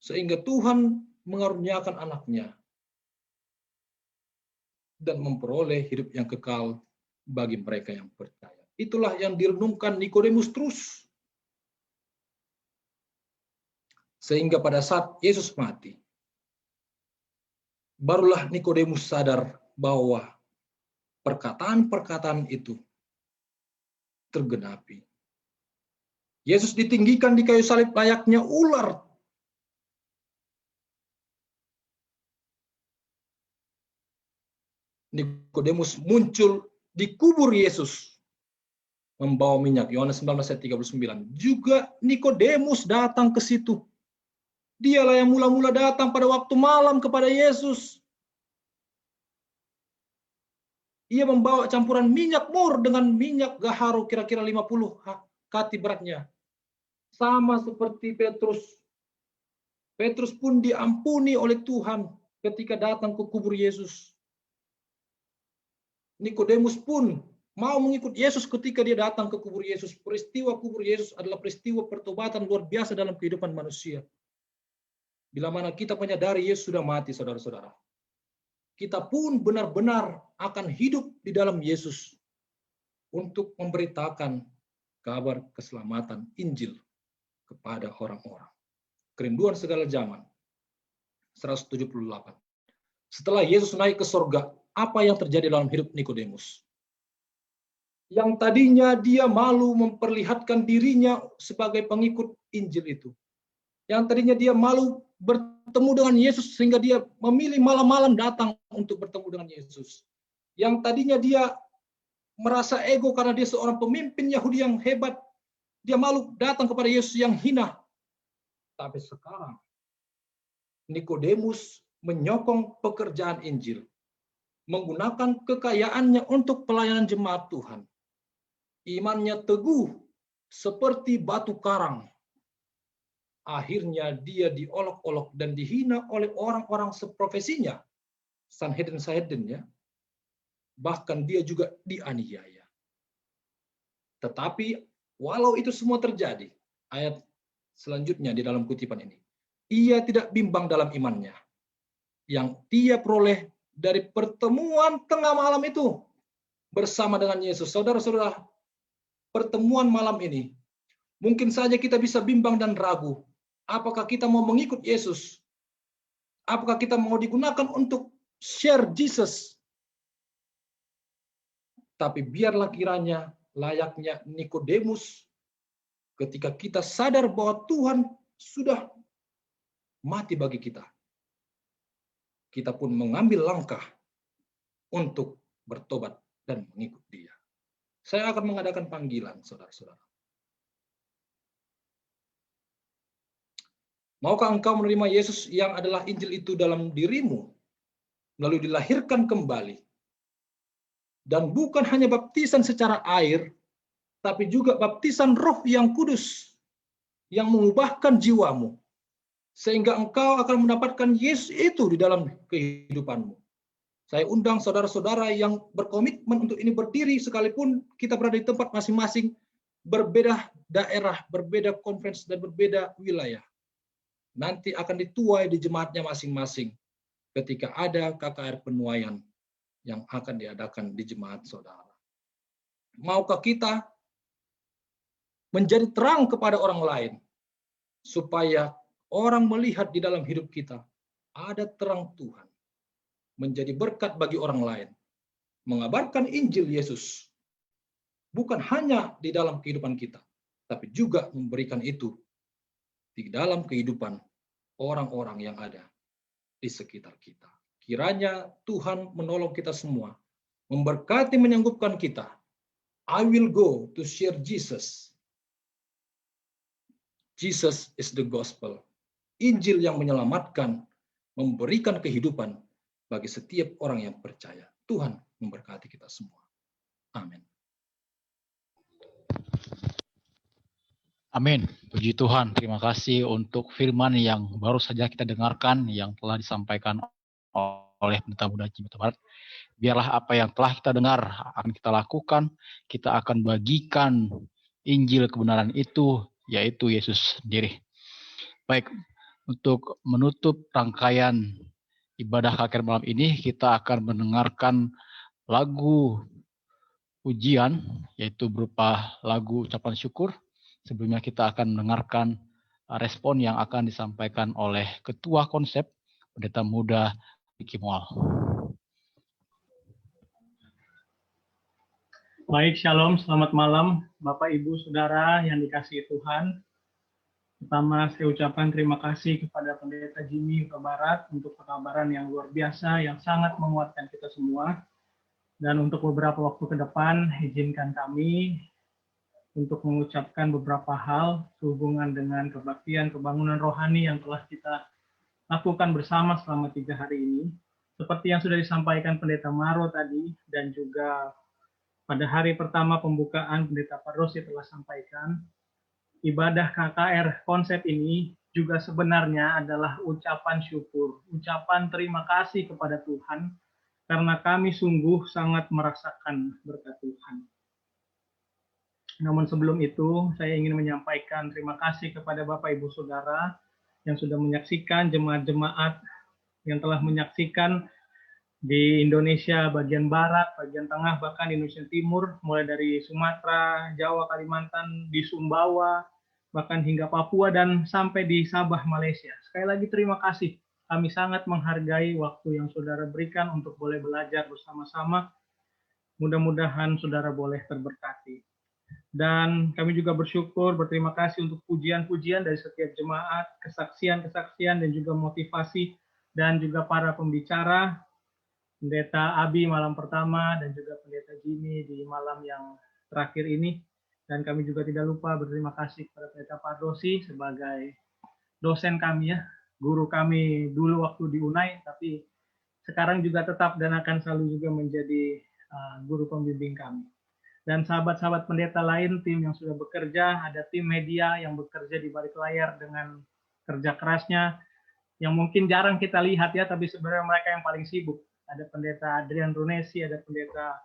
Sehingga Tuhan mengaruniakan anaknya dan memperoleh hidup yang kekal bagi mereka yang percaya. Itulah yang direnungkan Nikodemus terus. Sehingga pada saat Yesus mati, barulah Nikodemus sadar bahwa perkataan-perkataan itu tergenapi. Yesus ditinggikan di kayu salib layaknya ular. Nikodemus muncul di kubur Yesus membawa minyak. Yohanes 19 ayat 39. Juga Nikodemus datang ke situ. Dialah yang mula-mula datang pada waktu malam kepada Yesus. Ia membawa campuran minyak mur dengan minyak gaharu kira-kira 50 kati beratnya. Sama seperti Petrus. Petrus pun diampuni oleh Tuhan ketika datang ke kubur Yesus. Nikodemus pun mau mengikut Yesus ketika dia datang ke kubur Yesus. Peristiwa kubur Yesus adalah peristiwa pertobatan luar biasa dalam kehidupan manusia. Bila mana kita menyadari Yesus sudah mati, saudara-saudara, kita pun benar-benar akan hidup di dalam Yesus untuk memberitakan kabar keselamatan Injil kepada orang-orang. Kerinduan segala zaman. 178. Setelah Yesus naik ke surga, apa yang terjadi dalam hidup Nikodemus? Yang tadinya dia malu memperlihatkan dirinya sebagai pengikut Injil itu. Yang tadinya dia malu bertanya bertemu dengan Yesus sehingga dia memilih malam-malam datang untuk bertemu dengan Yesus. Yang tadinya dia merasa ego karena dia seorang pemimpin Yahudi yang hebat, dia malu datang kepada Yesus yang hina. Tapi sekarang Nikodemus menyokong pekerjaan Injil, menggunakan kekayaannya untuk pelayanan jemaat Tuhan. Imannya teguh seperti batu karang. Akhirnya dia diolok-olok dan dihina oleh orang-orang seprofesinya, Sanhedrin ya. Bahkan dia juga dianiaya. Tetapi walau itu semua terjadi, ayat selanjutnya di dalam kutipan ini, ia tidak bimbang dalam imannya yang dia peroleh dari pertemuan tengah malam itu bersama dengan Yesus. Saudara-saudara, pertemuan malam ini mungkin saja kita bisa bimbang dan ragu. Apakah kita mau mengikut Yesus? Apakah kita mau digunakan untuk share Jesus? Tapi biarlah kiranya layaknya Nikodemus, ketika kita sadar bahwa Tuhan sudah mati bagi kita, kita pun mengambil langkah untuk bertobat dan mengikut Dia. Saya akan mengadakan panggilan, saudara-saudara. Maukah engkau menerima Yesus yang adalah Injil itu dalam dirimu, lalu dilahirkan kembali? Dan bukan hanya baptisan secara air, tapi juga baptisan Roh yang kudus, yang mengubahkan jiwamu, sehingga engkau akan mendapatkan Yesus itu di dalam kehidupanmu. Saya undang saudara-saudara yang berkomitmen untuk ini berdiri, sekalipun kita berada di tempat masing-masing, berbeda daerah, berbeda conference, dan berbeda wilayah. Nanti akan dituai di jemaatnya masing-masing ketika ada KKR penuaian yang akan diadakan di jemaat saudara. Maukah kita menjadi terang kepada orang lain, supaya orang melihat di dalam hidup kita ada terang Tuhan, menjadi berkat bagi orang lain, mengabarkan Injil Yesus, bukan hanya di dalam kehidupan kita, tapi juga memberikan itu di dalam kehidupan orang-orang yang ada di sekitar kita. Kiranya Tuhan menolong kita semua, memberkati, menyanggupkan kita. I will go to share Jesus. Jesus is the gospel. Injil yang menyelamatkan, memberikan kehidupan bagi setiap orang yang percaya. Tuhan memberkati kita semua. Amin. Amin. Puji Tuhan. Terima kasih untuk firman yang baru saja kita dengarkan, yang telah disampaikan oleh Pendeta Muda Jimmy Huta Barat. Biarlah apa yang telah kita dengar akan kita lakukan. Kita akan bagikan Injil kebenaran itu, yaitu Yesus sendiri. Baik, untuk menutup rangkaian ibadah KKR malam ini, kita akan mendengarkan lagu pujian, yaitu berupa lagu ucapan syukur. Sebelumnya kita akan mendengarkan respon yang akan disampaikan oleh Ketua Konsep, Pendeta Muda Ricky Moal. Baik, shalom, selamat malam Bapak, Ibu, Saudara yang dikasihi Tuhan. Pertama, saya ucapkan terima kasih kepada Pendeta Jimmy Huta Barat untuk pekabaran yang luar biasa, yang sangat menguatkan kita semua. Dan untuk beberapa waktu ke depan, izinkan kami untuk mengucapkan beberapa hal sehubungan dengan kebaktian, kebangunan rohani yang telah kita lakukan bersama selama 3 hari ini. Seperti yang sudah disampaikan Pendeta Maro tadi, dan juga pada hari pertama pembukaan Pendeta Pardosi telah sampaikan, ibadah KKR konsep ini juga sebenarnya adalah ucapan syukur, ucapan terima kasih kepada Tuhan, karena kami sungguh sangat merasakan berkat Tuhan. Namun sebelum itu, saya ingin menyampaikan terima kasih kepada Bapak Ibu Saudara yang sudah menyaksikan, jemaat-jemaat yang telah menyaksikan di Indonesia bagian Barat, bagian Tengah, bahkan di Indonesia Timur, mulai dari Sumatera, Jawa, Kalimantan, di Sumbawa, bahkan hingga Papua, dan sampai di Sabah, Malaysia. Sekali lagi terima kasih. Kami sangat menghargai waktu yang saudara berikan untuk boleh belajar bersama-sama. Mudah-mudahan saudara boleh terberkati. Dan kami juga bersyukur, berterima kasih untuk pujian-pujian dari setiap jemaat, kesaksian-kesaksian, dan juga motivasi, dan juga para pembicara, Pendeta Abi malam pertama, dan juga Pendeta Jimmy di malam yang terakhir ini. Dan kami juga tidak lupa berterima kasih kepada Pendeta Pardosi sebagai dosen kami ya, guru kami dulu waktu di UNAI, tapi sekarang juga tetap dan akan selalu juga menjadi guru pembimbing kami. Dan sahabat-sahabat pendeta lain, tim yang sudah bekerja, ada tim media yang bekerja di balik layar dengan kerja kerasnya, yang mungkin jarang kita lihat ya, tapi sebenarnya mereka yang paling sibuk. Ada pendeta Adrian Runesi, ada pendeta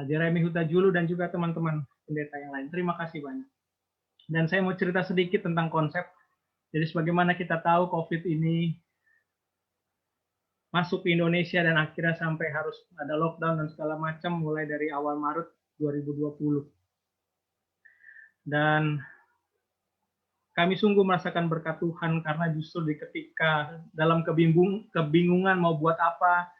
Jeremy Hutajulu, dan juga teman-teman pendeta yang lain. Terima kasih banyak. Dan saya mau cerita sedikit tentang konsep. Jadi sebagaimana kita tahu COVID ini masuk ke Indonesia dan akhirnya sampai harus ada lockdown dan segala macam mulai dari awal Maret 2020. Dan kami sungguh merasakan berkat Tuhan karena justru di ketika dalam kebingungan mau buat apa,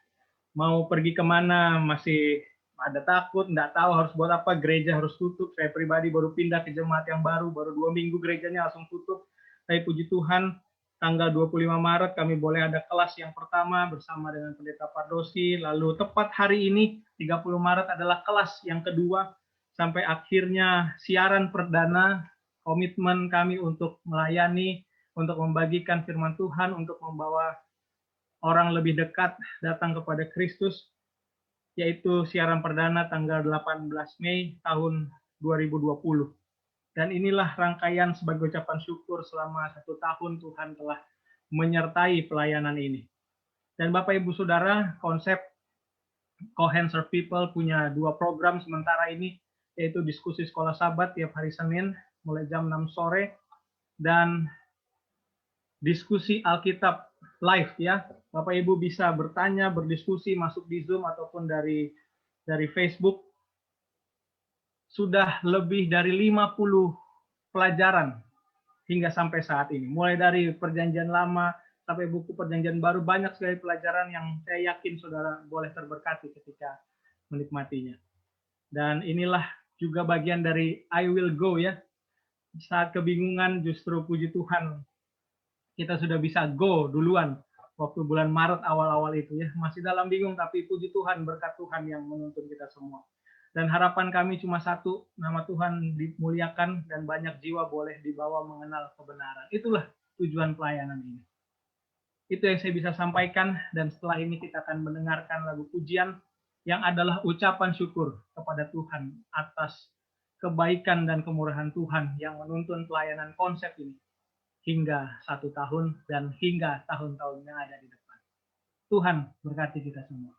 mau pergi kemana, masih ada takut, nggak tahu harus buat apa, gereja harus tutup. Saya pribadi baru pindah ke jemaat yang baru 2 minggu gerejanya langsung tutup. Tapi puji Tuhan, tanggal 25 Maret kami boleh ada kelas yang pertama bersama dengan Pendeta Pardosi, lalu tepat hari ini 30 Maret adalah kelas yang kedua, sampai akhirnya siaran perdana, komitmen kami untuk melayani, untuk membagikan firman Tuhan, untuk membawa orang lebih dekat datang kepada Kristus, yaitu siaran perdana tanggal 18 Mei tahun 2020. Dan inilah rangkaian sebagai ucapan syukur selama 1 tahun Tuhan telah menyertai pelayanan ini. Dan Bapak Ibu Saudara, konsep Cohen Serve People punya 2 program sementara ini, yaitu diskusi sekolah Sabat tiap hari Senin mulai jam 6 sore, dan diskusi Alkitab live ya. Bapak Ibu bisa bertanya, berdiskusi, masuk di Zoom ataupun dari Facebook. Sudah lebih dari 50 pelajaran hingga sampai saat ini. Mulai dari perjanjian lama sampai buku perjanjian baru, banyak sekali pelajaran yang saya yakin saudara boleh terberkati ketika menikmatinya. Dan inilah juga bagian dari I will go ya. Saat kebingungan justru puji Tuhan kita sudah bisa go duluan waktu bulan Maret awal-awal itu ya. Masih dalam bingung tapi puji Tuhan, berkat Tuhan yang menuntun kita semua. Dan harapan kami cuma satu, nama Tuhan dimuliakan dan banyak jiwa boleh dibawa mengenal kebenaran. Itulah tujuan pelayanan ini. Itu yang saya bisa sampaikan, dan setelah ini kita akan mendengarkan lagu pujian yang adalah ucapan syukur kepada Tuhan atas kebaikan dan kemurahan Tuhan yang menuntun pelayanan konsep ini hingga 1 tahun dan hingga tahun-tahun yang ada di depan. Tuhan berkati kita semua.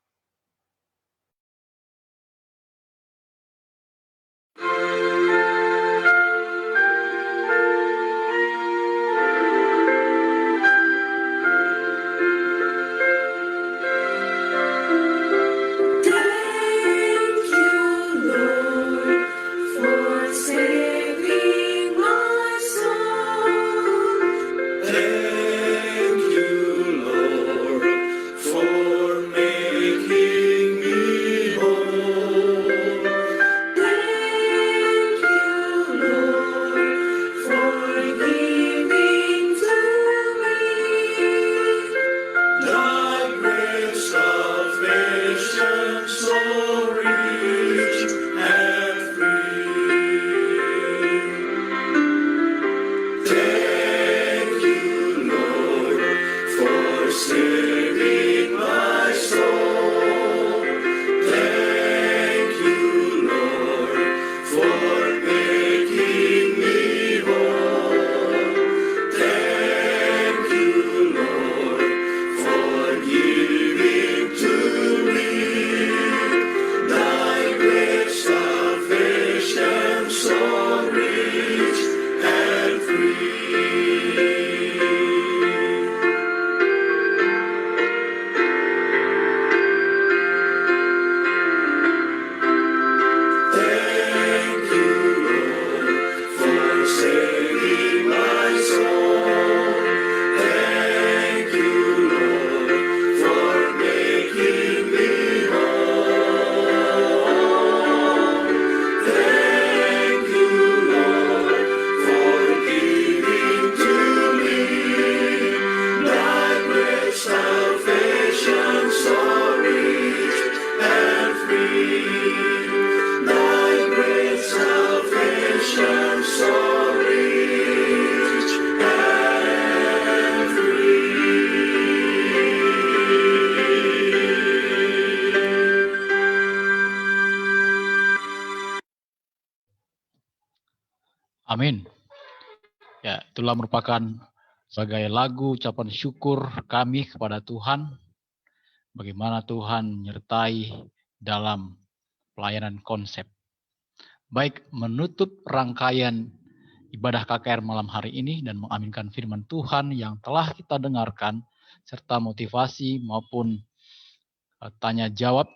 Amin. Ya, itulah merupakan sebagai lagu ucapan syukur kami kepada Tuhan, bagaimana Tuhan menyertai dalam pelayanan konsep. Baik, menutup rangkaian ibadah KKR malam hari ini dan mengaminkan firman Tuhan yang telah kita dengarkan, serta motivasi maupun tanya jawab,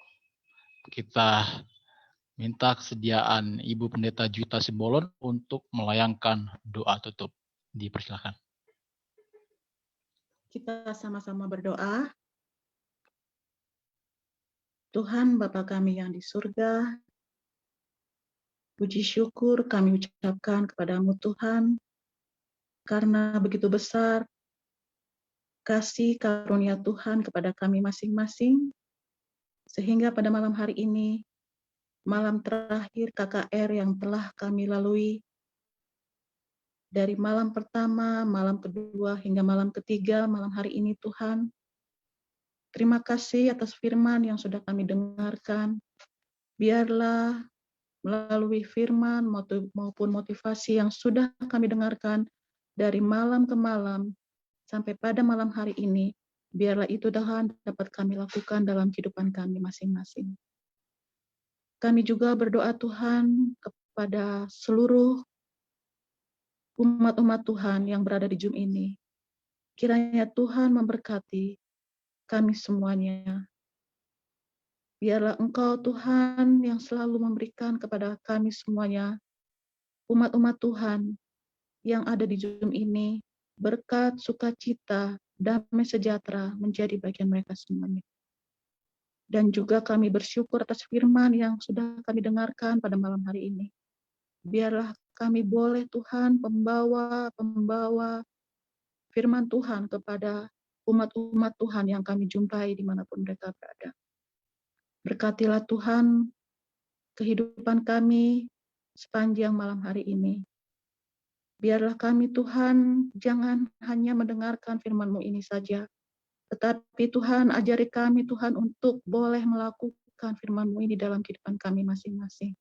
kita minta kesediaan Ibu Pendeta Juwita Simbolon untuk melayangkan doa tutup. Dipersilakan. Kita sama-sama berdoa. Tuhan Bapa kami yang di surga, puji syukur kami ucapkan kepadamu Tuhan, karena begitu besar kasih karunia Tuhan kepada kami masing-masing, sehingga pada malam hari ini, malam terakhir KKR yang telah kami lalui, dari malam pertama, malam kedua, hingga malam ketiga, malam hari ini Tuhan, terima kasih atas firman yang sudah kami dengarkan. Biarlah melalui firman maupun motivasi yang sudah kami dengarkan dari malam ke malam sampai pada malam hari ini, biarlah itu Tuhan dapat kami lakukan dalam kehidupan kami masing-masing. Kami juga berdoa Tuhan kepada seluruh umat-umat Tuhan yang berada di Zoom ini. Kiranya Tuhan memberkati kami semuanya. Biarlah Engkau Tuhan yang selalu memberikan kepada kami semuanya, umat-umat Tuhan yang ada di Zoom ini, berkat, sukacita, damai sejahtera menjadi bagian mereka semuanya. Dan juga kami bersyukur atas firman yang sudah kami dengarkan pada malam hari ini. Biarlah kami boleh Tuhan pembawa firman Tuhan kepada umat-umat Tuhan yang kami jumpai dimanapun mereka berada. Berkatilah Tuhan kehidupan kami sepanjang malam hari ini. Biarlah kami Tuhan jangan hanya mendengarkan firman-Mu ini saja, tetapi Tuhan ajari kami Tuhan untuk boleh melakukan firman-Mu ini dalam kehidupan kami masing-masing.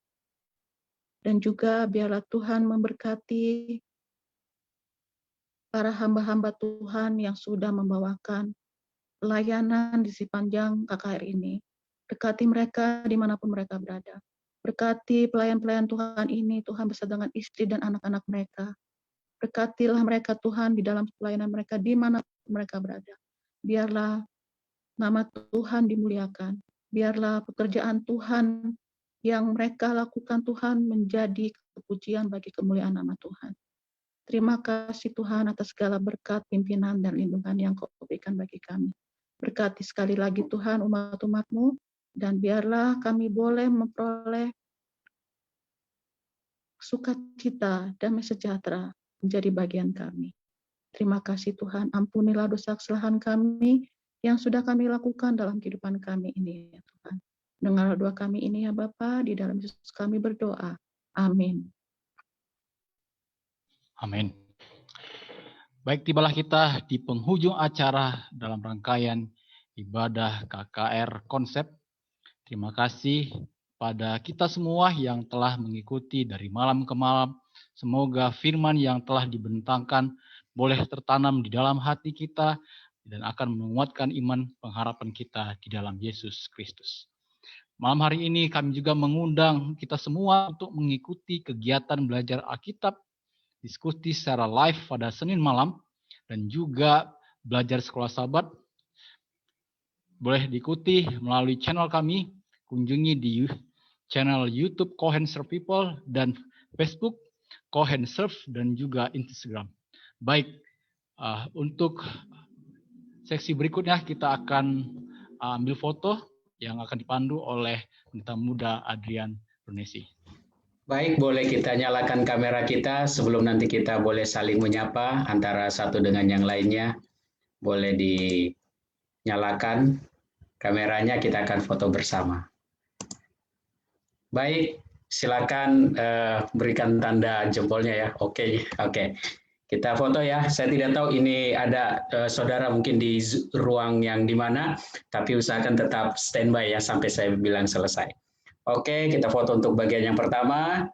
Dan juga biarlah Tuhan memberkati para hamba-hamba Tuhan yang sudah membawakan pelayanan di sepanjang KKR ini. Berkati mereka dimanapun mereka berada. Berkati pelayan-pelayan Tuhan ini, Tuhan beserta dengan istri dan anak-anak mereka. Berkatilah mereka Tuhan di dalam pelayanan mereka dimanapun mereka berada. Biarlah nama Tuhan dimuliakan. Biarlah pekerjaan Tuhan yang mereka lakukan Tuhan menjadi kepujian bagi kemuliaan nama Tuhan. Terima kasih Tuhan atas segala berkat, pimpinan, dan lindungan yang Kau berikan bagi kami. Berkati sekali lagi Tuhan umat-umat-Mu, dan biarlah kami boleh memperoleh sukacita, damai sejahtera menjadi bagian kami. Terima kasih Tuhan, ampunilah dosa kesalahan kami yang sudah kami lakukan dalam kehidupan kami ini ya Tuhan. Dengar doa kami ini ya Bapa, di dalam Yesus kami berdoa. Amin. Amin. Baik, tibalah kita di penghujung acara dalam rangkaian ibadah KKR Konsep. Terima kasih pada kita semua yang telah mengikuti dari malam ke malam. Semoga firman yang telah dibentangkan boleh tertanam di dalam hati kita dan akan menguatkan iman pengharapan kita di dalam Yesus Kristus. Malam hari ini kami juga mengundang kita semua untuk mengikuti kegiatan belajar Alkitab, diskusi secara live pada Senin malam, dan juga belajar sekolah Sabat. Boleh diikuti melalui channel kami, kunjungi di channel YouTube Cohen Serve People dan Facebook Cohen Serve dan juga Instagram. Baik, untuk seksi berikutnya kita akan ambil foto yang akan dipandu oleh Pendeta Muda Adrian Brunesi. Baik, boleh kita nyalakan kamera kita sebelum nanti kita boleh saling menyapa antara satu dengan yang lainnya. Boleh dinyalakan kameranya, kita akan foto bersama. Baik, silakan berikan tanda jempolnya ya. Oke. Kita foto ya. Saya tidak tahu ini ada saudara mungkin di ruang yang di mana, tapi usahakan tetap standby ya sampai saya bilang selesai. Oke, kita foto untuk bagian yang pertama.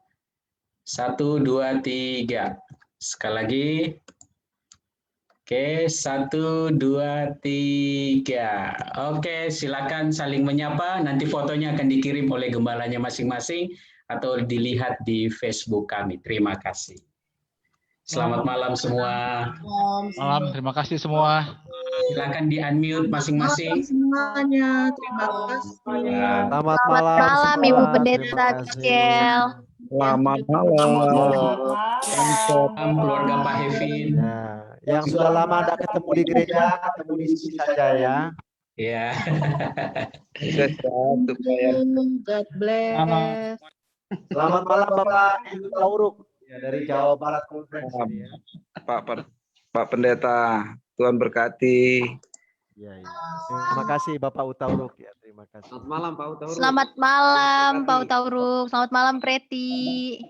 1, 2, 3. Sekali lagi. Oke, 1, 2, 3. Oke, silakan saling menyapa. Nanti fotonya akan dikirim oleh gembalanya masing-masing atau dilihat di Facebook kami. Terima kasih. Selamat malam semua. Malam, terima kasih semua. Silakan di-unmute masing-masing. Semuanya, terima kasih. Selamat Selamat malam semua. Ibu Terima Pendeta kasih. Michel. Selamat malam. Salam keluarga Pak Hevin. Yang sudah lama tidak ketemu di gereja, ketemu di sini saja ya. Ya. God bless. Selamat malam Bapak Ibu Tauruk ya, dari Jawa Barat Conference ini ya. Pak Pendeta, Tuhan berkati. Ya, ya. Terima kasih Bapak Utauruk ya, terima kasih. Selamat malam Pak Utauruk. Selamat malam Pak Utauruk. Selamat malam Preti.